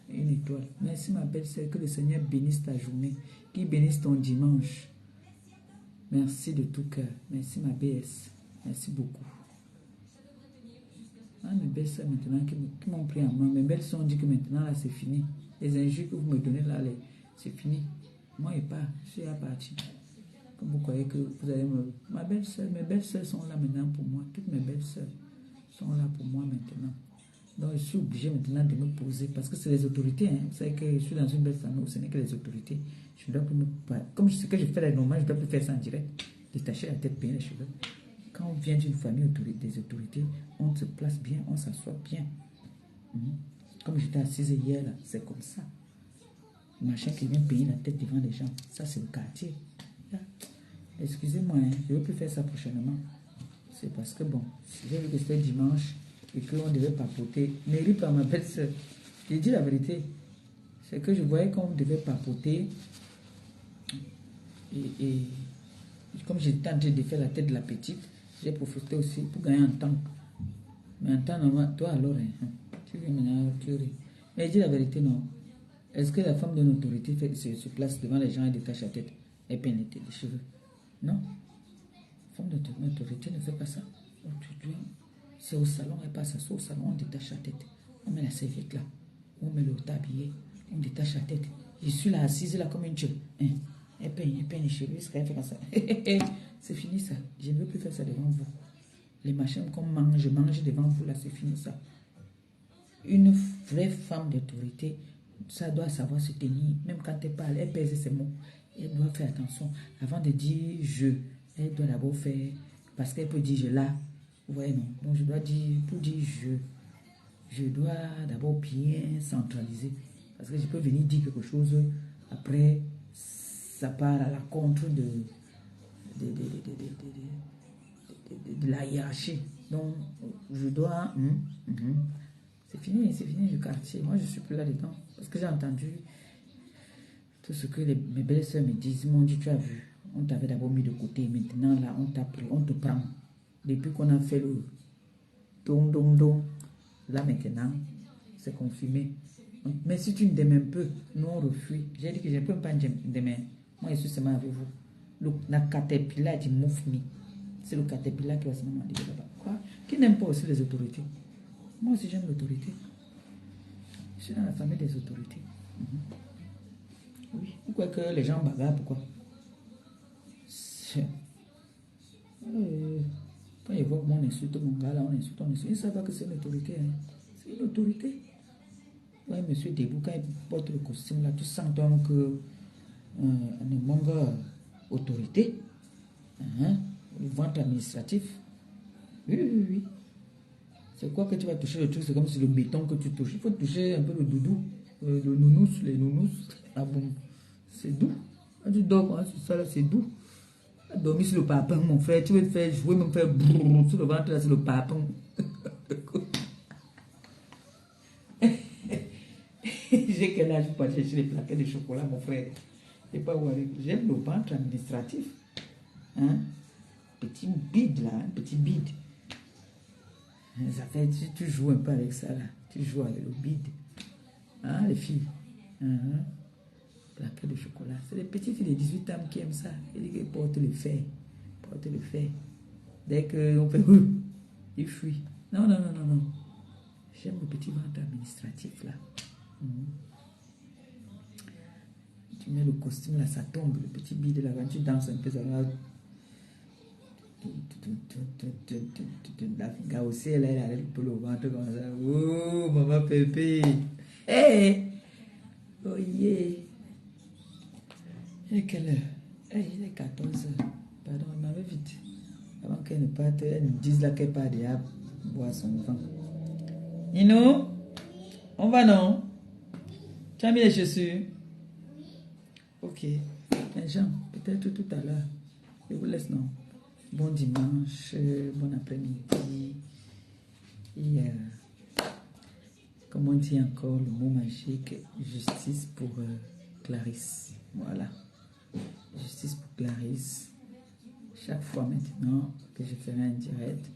une étoile. Merci ma belle-sœur, que le Seigneur bénisse ta journée, qu'il bénisse ton dimanche. Merci de tout cœur. Merci ma BS. Merci beaucoup. Ah, mes belles-sœurs maintenant qui m'ont pris en main. Mes belles-sœurs ont dit que maintenant là c'est fini. Les injures que vous me donnez là, c'est fini. Moi et pas, je suis à partir. Comme vous croyez que vous allez me... Ma belle-sœur, mes belles-sœurs sont là maintenant pour moi. Toutes mes belles-sœurs sont là pour moi maintenant. Donc je suis obligé maintenant de me poser parce que c'est les autorités. Hein. Vous savez que je suis dans une belle famille où ce n'est que les autorités. Je dois plus me... Comme je sais que je fais la normale, je ne dois plus faire ça en direct. Détacher la tête, payer les cheveux. Quand on vient d'une famille des autorités, on se place bien, on s'assoit bien. Comme j'étais assise hier là, c'est comme ça. machin qui vient payer la tête devant les gens. Ça, c'est le quartier. Excusez-moi, hein, je ne veux plus faire ça prochainement. C'est parce que bon, j'ai vu que c'était dimanche et qu'on devait papoter. Mairie par ma belle-sœur. J'ai dit la vérité. C'est que je voyais qu'on devait papoter. Et comme j'étais en train de faire la tête de la petite, j'ai profité aussi pour gagner un temps. Mais en temps normal, toi alors, hein, tu viens maintenant pleurer. Mais dis la vérité, non. Est-ce que la femme de l'autorité se place devant les gens et détache la tête et peine les cheveux? Non. La femme de l'autorité ne fait pas ça. C'est au salon, elle passe au salon, on détache la tête. On met la serviette là. On met le tablier. On détache la tête. Je suis là assise là comme une cheveux. Hein? Elle peigne les cheveux. Elle fait comme ça. C'est fini ça. Je ne veux plus faire ça devant vous. Les machines qu'on mange, je mange devant vous là, c'est fini ça. Une vraie femme d'autorité, ça doit savoir se tenir. Même quand elle parle, elle pèse ses mots. Elle doit faire attention. Avant de dire je, elle doit d'abord faire. Parce qu'elle peut dire je là. Vous voyez non? Donc je dois dire, pour dire je dois d'abord bien centraliser. Parce que je peux venir dire quelque chose, après ça part à la contre de la hiérarchie. Donc je dois... C'est fini le quartier. Moi je suis plus là-dedans. Parce que j'ai entendu tout ce que mes belles-sœurs me disent. Ils m'ont dit, tu as vu, on t'avait d'abord mis de côté. Maintenant là, on t'a pris, on te prend. Depuis qu'on a fait le don. Là maintenant, c'est confirmé. Mais si tu ne m'aimes un peu, nous on refuse. J'ai dit que je ne peux pas demain. Moi je suis seulement avec vous. La caterpillar dit mouf me. C'est le caterpillar qui va se demander là-bas. Quoi? Qui n'aime pas aussi les autorités? Moi aussi j'aime l'autorité. Je suis dans la famille des autorités. Oui. Pourquoi que les gens bagarrent? Pourquoi? Quand ils voient comment on insulte mon gars là, on insulte. Ils ne savent pas que c'est une autorité. Hein. C'est une autorité. Ouais, monsieur debout, quand il porte le costume là, tu sens donc que on manque autorité. Le ventre administratif. Oui. C'est quoi que tu vas toucher le truc? C'est comme si le béton que tu touches. Il faut toucher un peu le doudou, les nounous. Ah bon, c'est doux. Quand tu dors, hein, ça là, c'est doux. Dormir sur le papin, mon frère, tu veux te faire jouer, me faire brrr sur le ventre là, c'est le papin. J'ai quel âge pour aller chercher les plaquettes de chocolat, mon frère? C'est pas où aller. J'aime le ventre administratif. Hein? Petit bide là, un petit bide. Ça fait, tu joues un peu avec ça là. Tu joues avec le bide. Hein, les filles? Plaquettes de chocolat. C'est les petites filles de 18 ans qui aiment ça. Ils portent le fer. Dès qu'on fait, ils fuient. Non. J'aime le petit ventre administratif là. Tu mets le costume là, ça tombe, le petit bide là, quand tu danses un peu, ça va. La gars aussi, elle a un peu le ventre comme ça. Oh, maman pépé. Hey! Oh yeah! Il est quelle heure? Hey, il est 14 heures. Pardon, elle m'avait vite. Avant qu'elle ne parte, elle me dise là qu'elle part déjà boire son vin. Nino? On va non? Tu as mis les chaussures? Ok. Mais Jean, peut-être tout à l'heure. Je vous laisse, non? Bon dimanche, bon après-midi. Et comme on dit encore le mot magique, justice pour Clarisse. Voilà. Justice pour Clarisse. Chaque fois maintenant que je ferai un direct,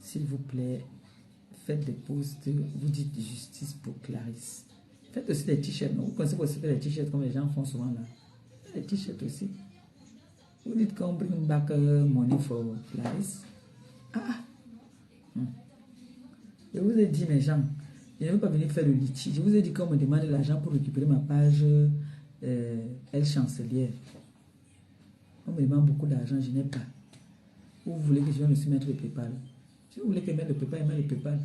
s'il vous plaît, faites des posts, vous dites justice pour Clarisse. Faites aussi des t-shirts, non? Vous pensez aussi faire des t-shirts comme les gens font souvent là? Des t-shirts aussi. Vous dites qu'on bring back money for Clarisse. Je vous ai dit, mes gens, je ne veux pas venir faire le litchi. Je vous ai dit qu'on me demande de l'argent pour récupérer ma page Elle chancelière. On me demande beaucoup d'argent, je n'ai pas. Vous voulez que je vienne aussi mettre le PayPal? Si vous voulez que je mette le PayPal, je mets le PayPal.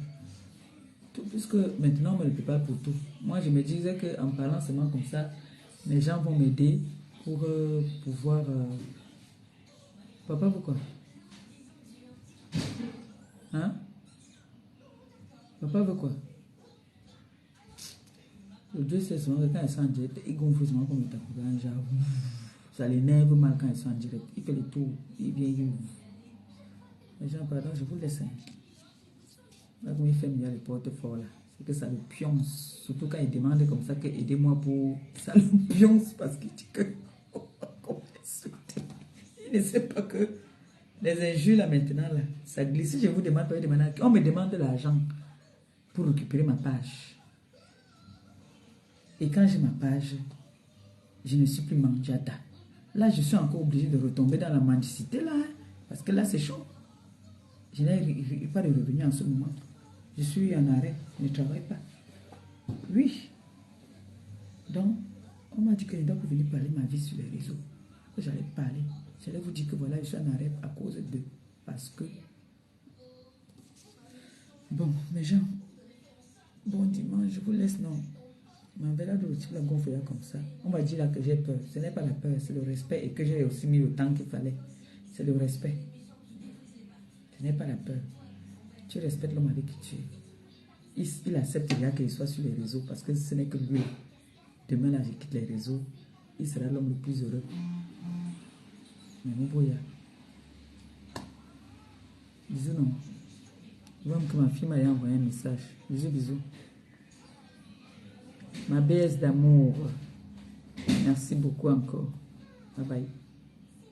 Tout, puisque maintenant on met le PayPal pour tout. Moi je me disais qu'en parlant seulement comme ça, les gens vont m'aider pour pouvoir... Papa, pourquoi? Hein? Papa veut quoi? Le Dieu sait souvent que quand ils sont en direct, ils gonflent souvent comme le tacougan, genre. Ça l'énerve mal quand ils sont en direct. Il fait le tour, il vient, il ouvre. Les gens, pardon, je vous laisse. Là, comme il fait bien le porte-fort là, c'est que ça le pionce. Surtout quand il demande comme ça que aidez-moi pour. Ça le pionce parce qu'il dit que. Il ne sait pas que les injures là maintenant là, ça glisse. Si je vous demande, on me demande de l'argent pour récupérer ma page. Et quand j'ai ma page, je ne suis plus manjata. Là, je suis encore obligé de retomber dans la mendicité là, hein, parce que là, c'est chaud. Je n'ai pas de revenus en ce moment. Je suis en arrêt, je ne travaille pas. Oui. Donc, on m'a dit que je dois venir parler ma vie sur les réseaux. Que j'allais parler. J'allais vous dire que voilà, je suis en arrêt à cause de... Parce que... Bon, mes gens, bon dimanche, je vous laisse, non. Ma belle de la gonfle comme ça. On va dire là que j'ai peur. Ce n'est pas la peur, c'est le respect et que j'ai aussi mis le temps qu'il fallait. C'est le respect. Ce n'est pas la peur. Tu respectes l'homme avec qui tu es. Il accepte déjà qu'il soit sur les réseaux parce que ce n'est que lui. Demain là, je quitte les réseaux. Il sera l'homme le plus heureux. Mais mon boya. Bisous non. Je vois que ma fille m'a envoyé un message. Bisous, bisous. Ma baisse d'amour. Merci beaucoup encore. Bye bye.